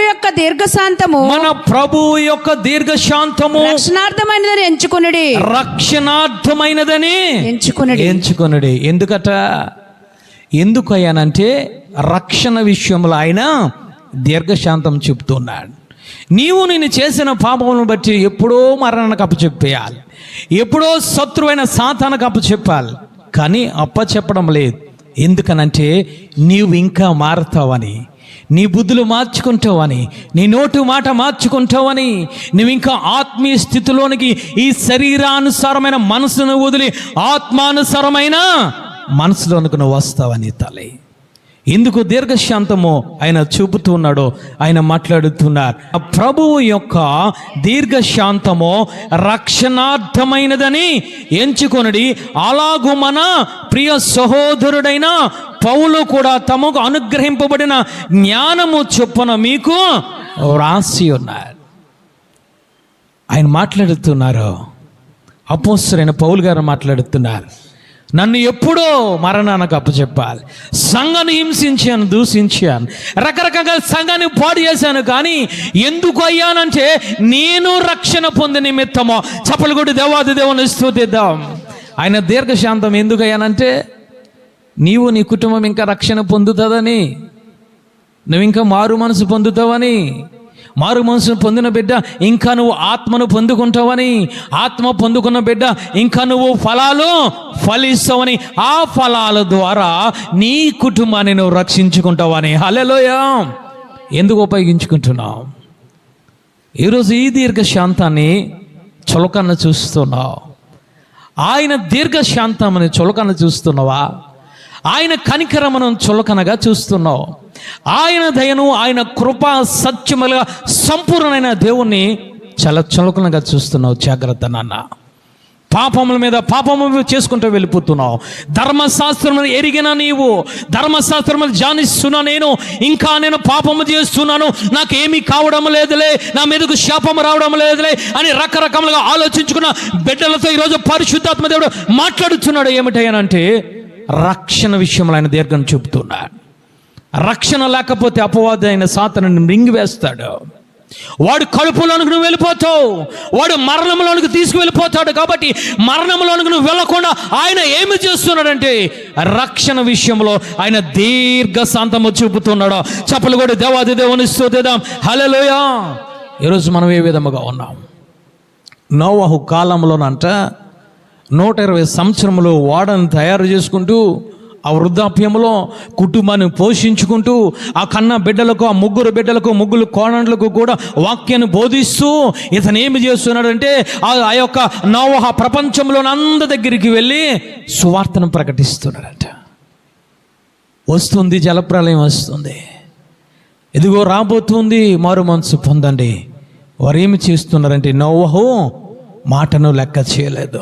యొక్క దీర్ఘశాంతము రక్షణార్థమైనదని ఎంచుకొనుడి. ఎందుకట? ఎందుకు అయ్యానంటే రక్షణ విషయంలో ఆయన దీర్ఘశాంతం చూపుతున్నాడు. నీవు నేను చేసిన పాపములను బట్టి ఎప్పుడో మరణానికి అప్పచెప్పేయాలి, ఎప్పుడో శత్రువైన సాతానుకు అప్పచెప్పాలి. కానీ అప్పచెప్పడం లేదు. ఎందుకనంటే నీవు ఇంకా మారుతావని, నీ బుద్ధులు మార్చుకుంటావని, నీ నోటు మాట మార్చుకుంటావని, నువ్వు ఇంకా ఆత్మీయ స్థితిలోనికి ఈ శరీరానుసారమైన మనసును వదిలి ఆత్మానుసారమైన మనసులోనికి నువ్వు వస్తావని తల్లి. ఎందుకు దీర్ఘశాంతము ఆయన చూపుతున్నాడో ఆయన మాట్లాడుతున్నారు. ప్రభువు యొక్క దీర్ఘశాంతము రక్షణార్థమైనదని ఎంచుకొనుడి. అలాగూ మన ప్రియ సహోదరుడైన పౌలు కూడా తమకు అనుగ్రహింపబడిన జ్ఞానము చొప్పున మీకు రాసి ఉన్నారు. ఆయన మాట్లాడుతున్నారు. అపోస్తలుడైన పౌలు గారు మాట్లాడుతున్నారు. నన్ను ఎప్పుడో మరణానికి అప్పచెప్పాలి, సంఘాన్ని హింసించాను, దూషించాను, రకరకాల సంఘాన్ని పాడు చేశాను. కానీ ఎందుకు అయ్యానంటే నేను రక్షణ పొంది నిమిత్తమో. చప్పలు కొట్టి దేవాది దేవుని స్తుతిద్దాం. ఆయన దీర్ఘశాంతం ఎందుకు అయ్యానంటే నీవు నీ కుటుంబం ఇంకా రక్షణ పొందుతుందని, నువ్వు ఇంకా మారు మనసు పొందుతావని, మారు మనసును పొందిన బిడ్డ ఇంకా నువ్వు ఆత్మను పొందుకుంటావని, ఆత్మ పొందుకున్న బిడ్డ ఇంకా నువ్వు ఫలాలు ఫలిస్తావని, ఆ ఫలాల ద్వారా నీ కుటుంబాన్ని నువ్వు రక్షించుకుంటావని. హల్లెలూయా. ఎందుకు ఉపయోగించుకుంటున్నావు? ఈరోజు ఈ దీర్ఘశాంతాన్ని చులకన చూస్తున్నావు. ఆయన దీర్ఘశాంతాన్ని చులకన చూస్తున్నావా? ఆయన కనికరమును చులకనగా చూస్తున్నావు. ఆయన దయను, ఆయన కృప సత్యములుగా సంపూర్ణమైన దేవుణ్ణి చాలా చులకనగా చూస్తున్నావు. జాగ్రత్త నాన్న. పాపముల మీద పాపము చేసుకుంటూ వెళ్ళిపోతున్నావు. ధర్మశాస్త్రమును ఎరిగిన నీవు, ధర్మశాస్త్రమును ధ్యానిస్తున్నా నేను, ఇంకా నేను పాపము చేస్తున్నాను, నాకేమీ కావడం లేదులే, నా మీదకు శాపము రావడం లేదులే అని రకరకాలుగా ఆలోచించుకున్న బిడ్డలతో ఈరోజు పరిశుద్ధాత్మ దేవుడు మాట్లాడుతున్నాడు. ఏమిటయ్యానంటే రక్షణ విషయంలో ఆయన దీర్ఘం చూపుతున్నాడు. రక్షణ లేకపోతే అపవాది అయిన సాతానుని మింగివేస్తాడు. వాడు కడుపులోనికి నువ్వు వెళ్ళిపోతావు, వాడు మరణంలోనికి తీసుకువెళ్ళిపోతాడు. కాబట్టి మరణంలోనికి నువ్వు వెళ్ళకుండా ఆయన ఏమి చేస్తున్నాడంటే రక్షణ విషయంలో ఆయన దీర్ఘశాంతము చూపుతున్నాడు. చప్పలు కూడా దేవాది దేవుని స్తుతిద్దాం. హల్లెలూయా. ఈరోజు మనం ఏ విధముగా ఉన్నాం? నోవహు కాలంలోనంట 120 సంవత్సరములు వాడను తయారు చేసుకుంటూ, ఆ వృద్ధాప్యంలో కుటుంబాన్ని పోషించుకుంటూ, ఆ కన్న బిడ్డలకు, ఆ 3 బిడ్డలకు, 3 కోడళ్లకు కూడా వాక్యాన్ని బోధిస్తూ ఇతను ఏమి చేస్తున్నాడంటే ఆ యొక్క నోవహు ప్రపంచంలోని అందరి దగ్గరికి వెళ్ళి సువార్తను ప్రకటిస్తున్నాడంట. వస్తుంది, జలప్రలయం వస్తుంది, ఇదిగో రాబోతుంది, మారు మనసు పొందండి. వారు ఏమి చేస్తున్నారంటే నోవహు మాటను లెక్క చేయలేదు,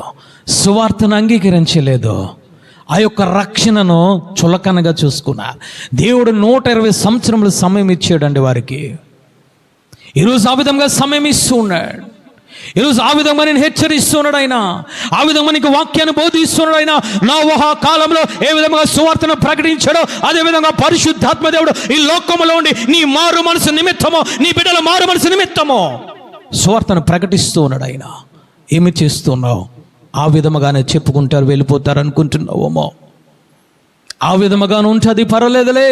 సువార్తను అంగీకరించలేదు, ఆ యొక్క రక్షణను చులకనగా చూసుకున్నారు. దేవుడు 120 సంవత్సరముల సమయం ఇచ్చాడండి వారికి. ఈరోజు ఆ విధంగా సమయం ఇస్తూ ఉన్నాడు. ఈరోజు ఆ విధంగా నేను హెచ్చరిస్తున్నాడు ఆయన, ఆ విధంగా నీకు వాక్యాన్ని బోధిస్తున్నాడు ఆయన. నోవహు కాలంలో ఏ విధంగా సువార్తను ప్రకటించాడో అదే విధంగా పరిశుద్ధాత్మ దేవుడు ఈ లోకములో ఉండి నీ మారు మనసు నిమిత్తమో, నీ బిడ్డల మారు మనసు నిమిత్తమో సువార్తను ప్రకటిస్తూ ఉన్నాడు ఆయన. ఏమి చేస్తున్నావు? ఆ విధముగానే చెప్పుకుంటారు, వెళ్ళిపోతారు అనుకుంటున్నావేమో. ఆ విధముగానే ఉంటుంది, పర్వాలేదులే,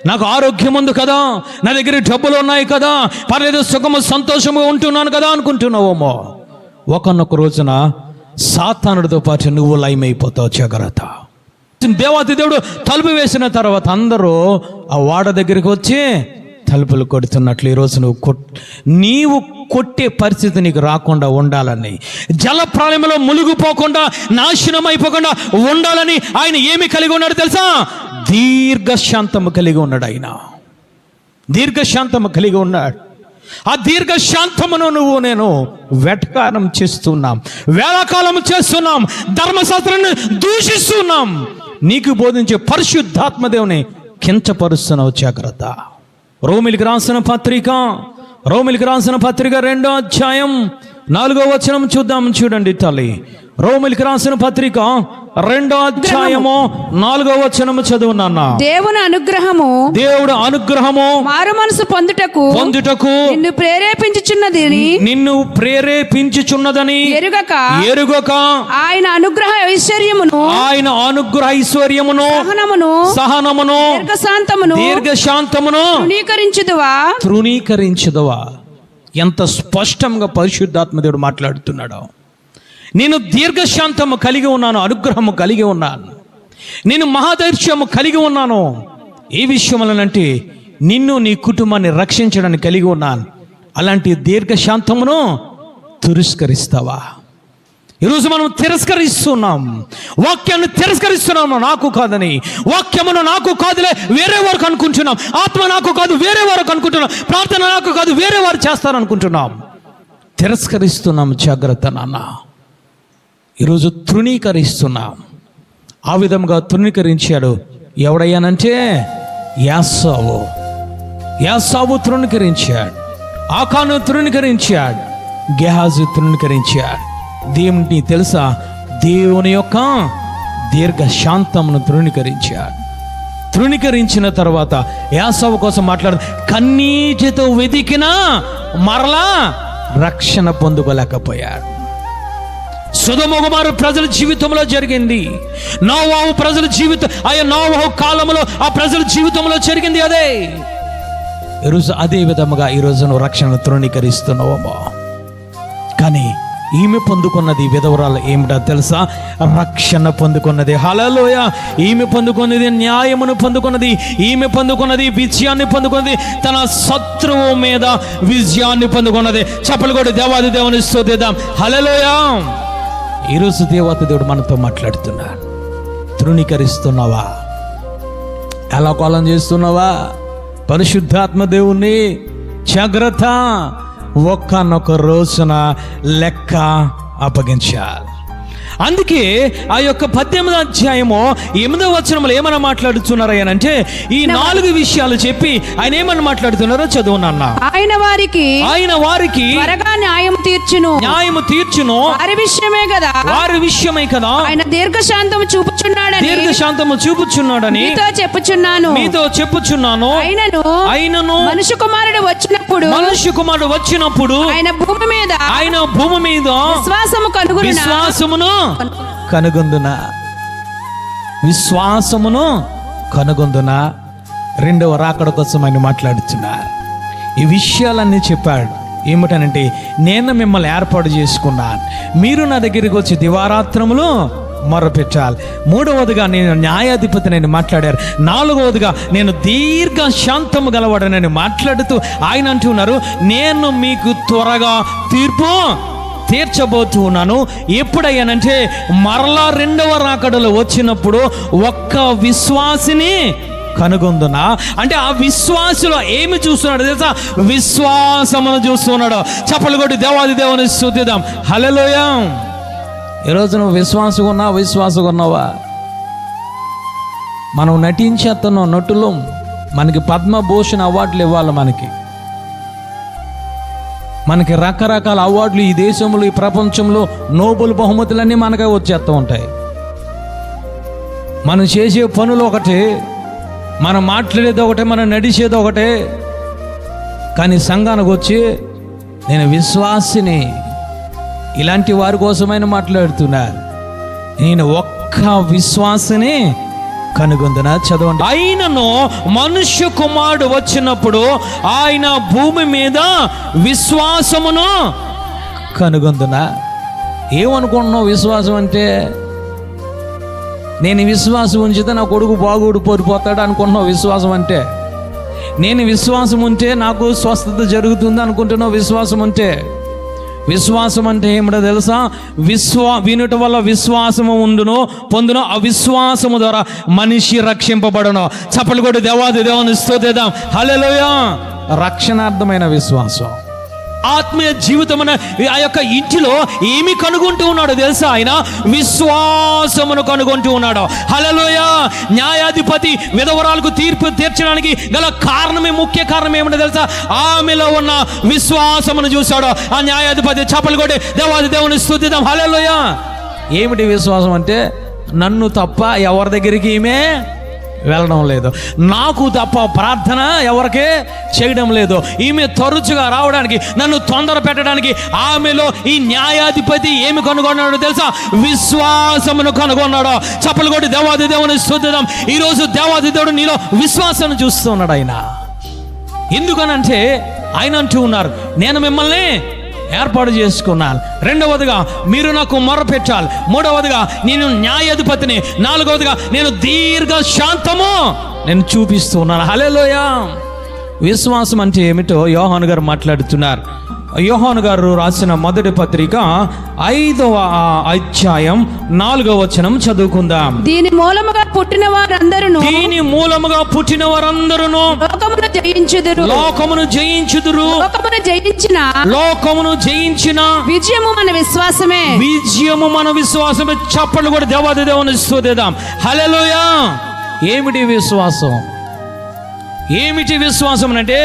నాకు ఆరోగ్యం ఉంది కదా, నా దగ్గర డబ్బులు ఉన్నాయి కదా, పర్లేదు, సుఖము సంతోషముగా ఉంటున్నాను కదా అనుకుంటున్నావేమో. ఒకనొక రోజున సాతానుడితో పాటు నువ్వు లయమైపోతావు. జాగ్రత్త. దేవాది దేవుడు తలుపు వేసిన తర్వాత అందరూ ఆ వాడ దగ్గరికి వచ్చి తలుపులు కొడుతున్నట్లు ఈరోజు నీవు కొట్టే పరిస్థితి నీకు రాకుండా ఉండాలని, జల ప్రళయంలో మునిగిపోకుండా, నాశనం అయిపోకుండా ఉండాలని ఆయన ఏమి కలిగి ఉన్నాడు తెలుసా? దీర్ఘశాంతము కలిగి ఉన్నాడు. ఆయన దీర్ఘశాంతము కలిగి ఉన్నాడు. ఆ దీర్ఘశాంతమును నువ్వు నేను వెటకారం చేస్తున్నాం, వేళాకాలం చేస్తున్నాం, ధర్మశాస్త్రాన్ని దూషిస్తున్నాం, నీకు బోధించే పరిశుద్ధాత్మదేవుని కించపరుస్తున్నావు. జాగ్రత్త. రోమిలికి రాసిన పత్రిక 2వ అధ్యాయం 4వ వచనం చూద్దాం. చూడండి తల్లి, రోమిలికి రాసిన పత్రిక 2వ అధ్యాయము 4వ వచనము చదువునన్నా. దేవుని అనుగ్రహము దేవుడు అనుగ్రహము మారు మనసు పొందుటకు నిన్ను ప్రేరేపించుచున్నదని ఎరుగక ఆయన అనుగ్రహ ఐశ్వర్యమును సహనమును దీర్ఘశాంతమును తృణీకరించుదువా. ఎంత స్పష్టంగా పరిశుద్ధాత్మ దేవుడు మాట్లాడుతున్నాడు. నేను దీర్ఘశాంతము కలిగి ఉన్నాను, అనుగ్రహము కలిగి ఉన్నాను, నేను మహాధైర్యము కలిగి ఉన్నాను. ఏ విషయములనంటే నిన్ను నీ కుటుంబాన్ని రక్షించడానికి కలిగి ఉన్నాను. అలాంటి దీర్ఘశాంతమును తిరస్కరిస్తావా? ఈరోజు మనం తిరస్కరిస్తున్నాం, వాక్యాన్ని తిరస్కరిస్తున్నాము. నాకు కాదని, వాక్యమును నాకు కాదులే వేరే వారికి అనుకుంటున్నాం, ఆత్మ నాకు కాదు వేరే వారికి అనుకుంటున్నాం, ప్రార్థన నాకు కాదు వేరే వారు చేస్తారనుకుంటున్నాం. తిరస్కరిస్తున్నాం. జాగ్రత్త నాన్న. ఈరోజు తృణీకరిస్తున్నాం. ఆ విధంగా తృణీకరించాడు ఎవడయ్యానంటే యాసావు తృణీకరించాడు, ఆకాను తృణీకరించాడు, గెహాజు తృణీకరించాడు. దేవుని తెలుసా, దేవుని యొక్క దీర్ఘశాంతమును తృణీకరించాడు. తృణీకరించిన తర్వాత యాసావు కోసం మాట్లాడు, కన్నీటితో వెతికినా మరలా రక్షణ పొందుకోలేకపోయాడు. సొదొమ గొమొర్రా ప్రజల జీవితంలో జరిగింది. నోవహు ప్రజల జీవితం, నోవహు కాలంలో ఆ ప్రజల జీవితంలో జరిగింది అదే. ఈరోజు అదే విధముగా ఈరోజు నువ్వు రక్షణ తృణీకరిస్తున్నావమ్మా. కానీ ఈమె పొందుకున్నది విధవరాలు ఏమిటో తెలుసా? రక్షణ పొందుకున్నది. హల్లెలూయా. ఈమె పొందుకున్నది న్యాయమును పొందుకున్నది, ఈమె పొందుకున్నది విజయాన్ని పొందుకున్నది, తన శత్రువు మీద విజయాన్ని పొందుకున్నది. చప్పలు కొట్టి దేవాది దేవుని స్తుతిద్దాం. హల్లెలూయా. ఈరోజు దేవత దేవుడు మనతో మాట్లాడుతున్నాడు. తృణీకరిస్తున్నావా? ఎలా కాలం చేస్తున్నావా? పరిశుద్ధాత్మ దేవుణ్ణి జాగ్రత్త. ఒక్కనొక రోజున లెక్క అప్పగించాలి. అందుకే ఆ యొక్క 18వ అధ్యాయము 8వ వచనంలో ఏమన్నా మాట్లాడుతున్నారంటే ఈ 4 విషయాలు చెప్పి ఆయన ఏమన్నా మాట్లాడుతున్నారో చదువునన్న. ఆయన వారికి త్వరగా న్యాయము తీర్చును వారి విషయమే కదా ఆయన దీర్ఘశాంతము చూపుచున్నాడని మీతో చెప్పుచున్నాను. అయినను మనుష్య కుమారుడు వచ్చినప్పుడు ఆయన భూమి మీద విశ్వాసమును కనుగొందునా. రెండవ రాకడ కోసం ఆయన మాట్లాడుతున్నారు. ఈ విషయాలన్నీ చెప్పాడు. ఏమిటనంటే, నేను మిమ్మల్ని ఏర్పాటు చేసుకున్నాను, మీరు నా దగ్గరికి వచ్చి దివారాత్రములు మొరపెట్టాలి. 3వదిగా నేను న్యాయాధిపతిని మాట్లాడారు. 4వదిగా నేను దీర్ఘశాంతము గలవాడనని మాట్లాడుతూ ఆయన అంటున్నారు, నేను మీకు త్వరగా తీర్పు తీర్చబోతున్నాను. ఎప్పుడయ్యానంటే మరలా 2వ రాకడలో వచ్చినప్పుడు ఒక్క విశ్వాసిని కనుగొందునా. అంటే ఆ విశ్వాసులో ఏమి చూస్తున్నాడు తెలుసా? విశ్వాసమును చూస్తున్నాడు. చప్పలు కొట్టి దేవాది దేవుని స్తుతిద్దాం. హల్లెలూయా. ఈరోజు నువ్వు విశ్వాసంగా ఉన్నావా? మనం నటించేస్తున్నాం నటులు. మనకి పద్మభూషణ్ అవార్డులు ఇవ్వాలి. మనకి రకరకాల అవార్డులు ఈ దేశంలో, ఈ ప్రపంచంలో నోబెల్ బహుమతులన్నీ మనకే వచ్చేస్తూ ఉంటాయి. మనం చేసే పనులు ఒకటే, మనం మాట్లాడేది ఒకటే, మనం నడిచేది ఒకటే. కానీ సంఘానికి వచ్చి నేను విశ్వాసిని, ఇలాంటి వారి కోసమైనా మాట్లాడుతున్నారు. నేను ఒక్క విశ్వాసిని కనుగొందునా. చదవండి. ఆయనను మనుష్య కుమారుడు వచ్చినప్పుడు ఆయన భూమి మీద విశ్వాసమును కనుగొందునా. ఏమనుకుంటున్నావు విశ్వాసం అంటే? నేను విశ్వాసం ఉంచితే నా కొడుకు బాగుడు పోరిపోతాడు అనుకుంటున్నావు విశ్వాసం అంటే? నేను విశ్వాసం ఉంటే నాకు స్వస్థత జరుగుతుంది అనుకుంటున్నావు విశ్వాసం ఉంటే? విశ్వాసం అంటే ఏమిటో తెలుసా? వినుట వల్ల విశ్వాసము ఉండును పొందును, అవిశ్వాసము ద్వారా మనిషి రక్షింపబడును. చప్పలు కొట్టి దేవాది దేవుని స్తుతిద్దాం. హల్లెలూయా. రక్షణార్థమైన విశ్వాసం. ఆత్మీయ జీవితం అనే ఆ యొక్క ఇంటిలో ఏమి కనుగొంటూ ఉన్నాడో తెలుసా? ఆయన విశ్వాసమును కనుగొంటూ ఉన్నాడు. హల్లెలూయా. న్యాయాధిపతి విధవరాలకు తీర్పు తీర్చడానికి గల కారణమే, ముఖ్య కారణం ఏమిటో తెలుసా? ఆమెలో ఉన్న విశ్వాసమును చూశాడు ఆ న్యాయాధిపతి. చప్పలు కొట్టి దేవాది దేవుని స్తుతిద్దాం. హల్లెలూయా. ఏమిటి విశ్వాసం అంటే? నన్ను తప్ప ఎవరి దగ్గరికి ఈమె వెళ్ళడం లేదు, నాకు తప్ప ప్రార్థన ఎవరికే చేయడం లేదు, ఈమె తరచుగా రావడానికి, నన్ను తొందర పెట్టడానికి ఆమెలో ఈ న్యాయాధిపతి ఏమి కనుగొన్నాడో తెలుసా? విశ్వాసమును కనుగొన్నాడు. చప్పలు కొట్టి దేవాది దేవుని స్తుతిద్దాం. ఈరోజు దేవాది దేవుడు నీలో విశ్వాసాన్ని చూస్తున్నాడు ఆయన. ఎందుకనంటే ఆయన అంటూ ఉన్నారు, నేను మిమ్మల్ని ఏర్పాటు చేసుకున్నాను. రెండవదిగా మీరు నాకు మొరపెట్టాలి. మూడవదిగా నేను న్యాయాధిపతిని. నాలుగవదిగా నేను దీర్ఘ శాంతము నేను చూపిస్తూ ఉన్నాను. హల్లెలూయా. విశ్వాసం అంటే ఏమిటో యోహాను గారు మాట్లాడుతున్నారు. యోహాను గారు రాసిన మొదటి పత్రిక 5వ అధ్యాయం 4వ వచనం చదువుకుందాం. దీని మూలముగా పుట్టిన వారందరూ లోకమును జయించుదురు. లోకమును జయించిన విజయము మన విశ్వాసమే. చప్పట్లు కూడా దేవాది దేవుని స్తుతిద్దాం. హల్లెలూయా. ఏమిటి విశ్వాసం? అంటే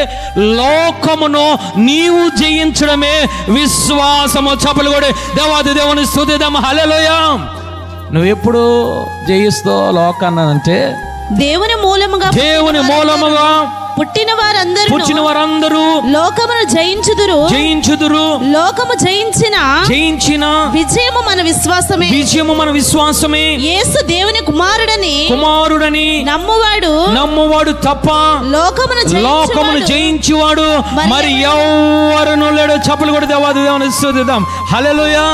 లోకమును నీవు జయించడమే విశ్వాసము. చప్పలు కూడా దేవాది దేవుని స్తుతిద్దాం. హల్లెలూయా. నువ్వు ఎప్పుడు జయిస్తావు లోకాన్నంటే దేవుని మూలముగా పుట్టిన వారందరూ లోకమును జయించుదురు. లోకము జయించిన విజయము మన విశ్వాసమే. యేసు దేవుని కుమారుడని నమ్మువాడు తప్ప లోకమును జయించువాడు మరి ఎవరును లేడు. చప్పలు కూడా దేవాది దేవుని స్తుతిద్దాం. హల్లెలూయా.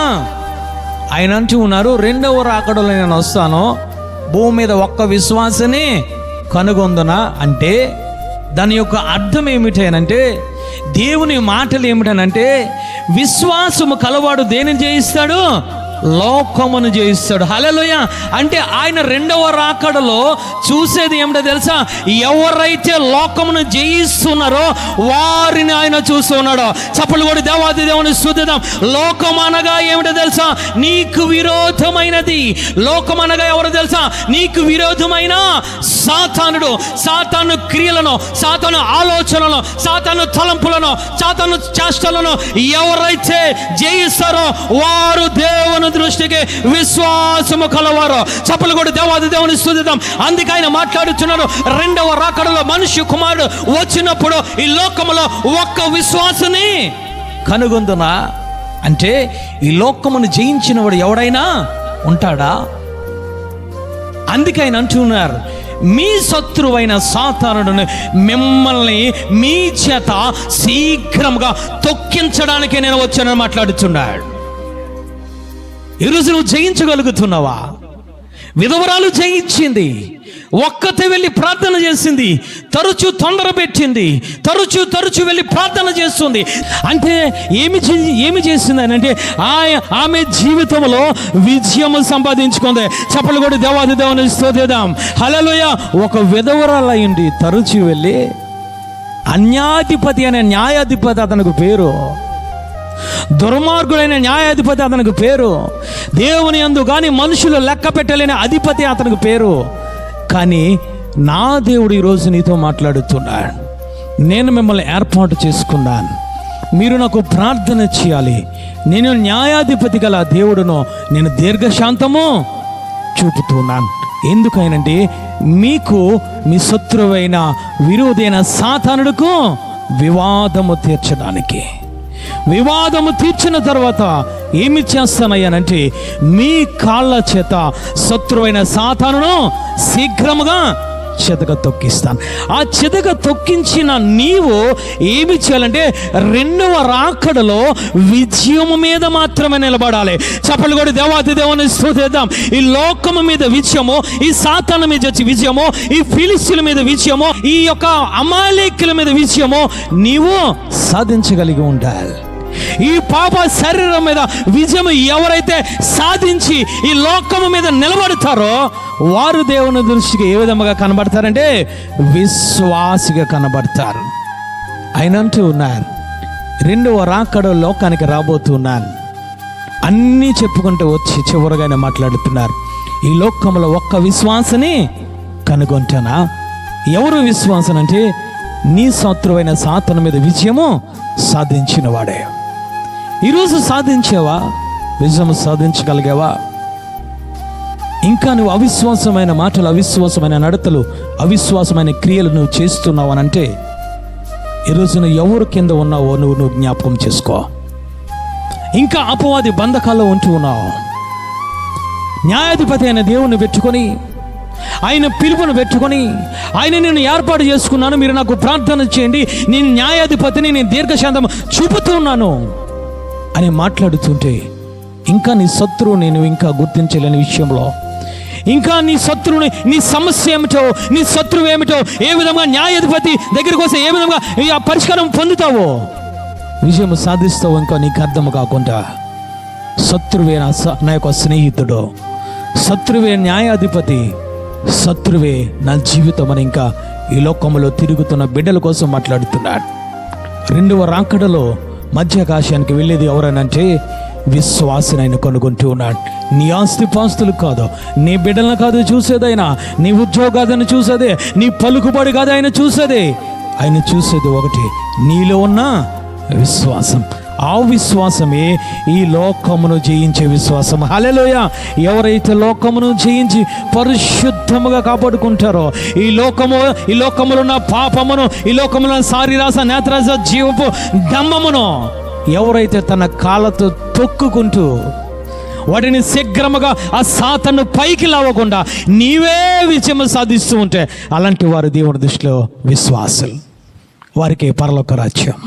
ఆయన అంటూ ఉన్నారు, రెండవ రాకడలో నేను వస్తాను, భూమి మీద ఒక్క విశ్వాసని కనుగొందునా అంటే దాని యొక్క అర్థం ఏమిటనంటే, దేవుని మాటలు ఏమిటనంటే, విశ్వాసము కలవాడు దేనిని జయిస్తాడు? లోకమును జయిస్తాడు. హల్లెలూయా. అంటే ఆయన రెండవ రాకడలో చూసేది ఏమిటో తెలుసా? ఎవరైతే లోకమును జయిస్తున్నారో వారిని ఆయన చూస్తున్నాడు. చప్పలు కూడా దేవాది దేవుని స్తుతిద్దాం. లోకం అనగా ఏమిటో తెలుసా? నీకు విరోధమైనది. లోకం అనగా ఎవరు తెలుసా? నీకు విరోధమైన సాతాను క్రియలను, సాతాను ఆలోచనలను, సాతాను తలంపులను, సాతాను చేష్టలను ఎవరైతే జయిస్తారో వారు దేవుని దృష్టికి విశ్వాసము కలవారు. చప్పలు కూడా దేవాది దేవుని స్తుతిద్దాం. అందుకే ఆయన మాట్లాడుతున్నారు, రెండవ రాకడలో మనుష్య కుమారుడు వచ్చినప్పుడు ఈ లోకములో ఒక్క విశ్వాసని కనుగొందునా అంటే, ఈ లోకమును జయించిన వాడు ఎవడైనా ఉంటాడా? అందుకే ఆయన అంటున్నారు, మీ శత్రువైన సాతానుడును మిమ్మల్ని మీ చేత శీఘ్రంగా తొక్కించడానికి నేను వచ్చానని మాట్లాడుతున్నాడు. ఈరోజు నువ్వు జయించగలుగుతున్నావా? విధవరాలు జయించింది. ఒక్కతే వెళ్ళి ప్రార్థన చేసింది. తరచూ తొందర పెట్టింది. తరచూ వెళ్ళి ప్రార్థన చేస్తుంది. అంటే ఏమి చేసింది అని అంటే ఆమె జీవితంలో విజయము సంపాదించుకుంది. చప్పలు కూడా దేవాది దేవుని స్తుతిద్దాం. హల్లెలూయా. ఒక విధవరాలు అయ్యింది. తరచూ వెళ్ళి అన్యాధిపతి అనే న్యాయాధిపతి అతనికి పేరు, దుర్మార్గుడైన న్యాయాధిపతి అతనికి పేరు, దేవుని యందు కానీ మనుషులు లెక్క పెట్టలేని అధిపతి అతనికి పేరు. కానీ నా దేవుడు ఈరోజు నీతో మాట్లాడుతున్నాడు, నేను మిమ్మల్ని ఏర్పాటు చేసుకున్నాను, మీరు నాకు ప్రార్థన చేయాలి, నేను న్యాయాధిపతి గల దేవుడును, నేను దీర్ఘశాంతము చూపుతున్నాను. ఎందుకైనంటే మీకు మీ శత్రువైన విరోధైన సాతానుడుకు వివాదము తీర్చడానికి. వివాదము తీర్చిన తర్వాత ఏమి చేస్తానయ్యానంటే, మీ కాళ్ళ చేత శత్రువైన సాతానును శీఘ్రముగా చితక తొక్కిస్తాను. ఆ చితక తొక్కించిన నీవు ఏమి చేయాలంటే, రెండవ రాకడలో విజయము మీద మాత్రమే నిలబడాలి. చప్పలు కూడా దేవాది దేవుని స్తుతిద్దాం. ఈ లోకము మీద విజయము, ఈ సాతాను మీద విజయము, ఈ ఫిలిస్తీయుల మీద విజయము, ఈ యొక్క అమాలేకుల మీద విజయము నీవు సాధించగలిగి ఉండాలి. ఈ పాప శరీరం మీద విజయం ఎవరైతే సాధించి ఈ లోకము మీద నిలబడతారో వారు దేవుని దృష్టికి ఏ విధముగా కనబడతారంటే విశ్వాసిగా కనబడతారు. ఆయన అంటూ ఉన్నారు, రెండవ రాకడ లోకానికి రాబోతున్నాను అన్నీ చెప్పుకుంటూ వచ్చి చివరిగా ఆయన మాట్లాడుతున్నారు, ఈ లోకంలో ఒక్క విశ్వాసని కనుగొంటానా? ఎవరు విశ్వాసం అంటే నీ శత్రువైన సాతాను మీద విజయము సాధించిన వాడే. ఈరోజు సాధించావా? విజయం సాధించగలిగావా? ఇంకా నువ్వు అవిశ్వాసమైన మాటలు, అవిశ్వాసమైన నడతలు, అవిశ్వాసమైన క్రియలు నువ్వు చేస్తున్నావు అని అంటే ఈరోజు నువ్వు ఎవరు కింద ఉన్నావో నువ్వు జ్ఞాపకం చేసుకో. ఇంకా అపవాది బంధకాల్లో ఉంటూ ఉన్నావు. న్యాయాధిపతి అయిన దేవుణ్ణి పెట్టుకొని, ఆయన పిలుపును పెట్టుకొని, ఆయన నేను ఏర్పాటు చేసుకున్నాను, మీరు నాకు ప్రార్థన చేయండి, నేను న్యాయాధిపతిని, నేను దీర్ఘశాంతం చూపుతున్నాను అని మాట్లాడుతుంటే ఇంకా నీ శత్రువు నేను ఇంకా గుర్తించలేని విషయంలో, ఇంకా నీ శత్రువుని, నీ సమస్య ఏమిటో, నీ శత్రువు ఏమిటో, ఏ విధంగా న్యాయాధిపతి దగ్గరికి వస్తే ఏ విధంగా ఆ పరిష్కారం పొందుతావో, విజయం సాధిస్తావు, ఇంకా నీకు అర్థం కాకుండా శత్రువే నా యొక్క స్నేహితుడు, శత్రువే న్యాయాధిపతి, శత్రువే నా జీవితం అని ఇంకా ఈ లోకంలో తిరుగుతున్న బిడ్డల కోసం మాట్లాడుతున్నాడు. రెండవ రాకడలో మధ్యాకాశానికి వెళ్ళేది ఎవరనంటే విశ్వాసిని ఆయన కనుగొంటూ ఉన్నాడు. నీ ఆస్తిపాస్తులు కాదు, నీ బిడ్డలను కాదు చూసేదైనా, నీ ఉద్యోగాలను చూసేదే, నీ పలుకుబడి కాదు ఆయన చూసేదే. ఆయన చూసేది ఒకటి, నీలో ఉన్న విశ్వాసం. ఆ విశ్వాసమే ఈ లోకమును జయించే విశ్వాసం. హల్లెలూయా! ఎవరైతే లోకమును జయించి పరిశుద్ధముగా కాపాడుకుంటారో, ఈ లోకములో ఉన్న పాపమును, ఈ లోకములో శారీరస నేత్రస జీవపు దమ్మమును ఎవరైతే తన కాళ్ళతో తొక్కుకుంటూ వాటిని శీఘ్రముగా ఆ సాతాను పైకి లావకుండా నీవే విజయం సాధిస్తూ ఉంటే అలాంటి వారు దేవుని దృష్టిలో విశ్వాసులు, వారికి పరలోక రాజ్యం.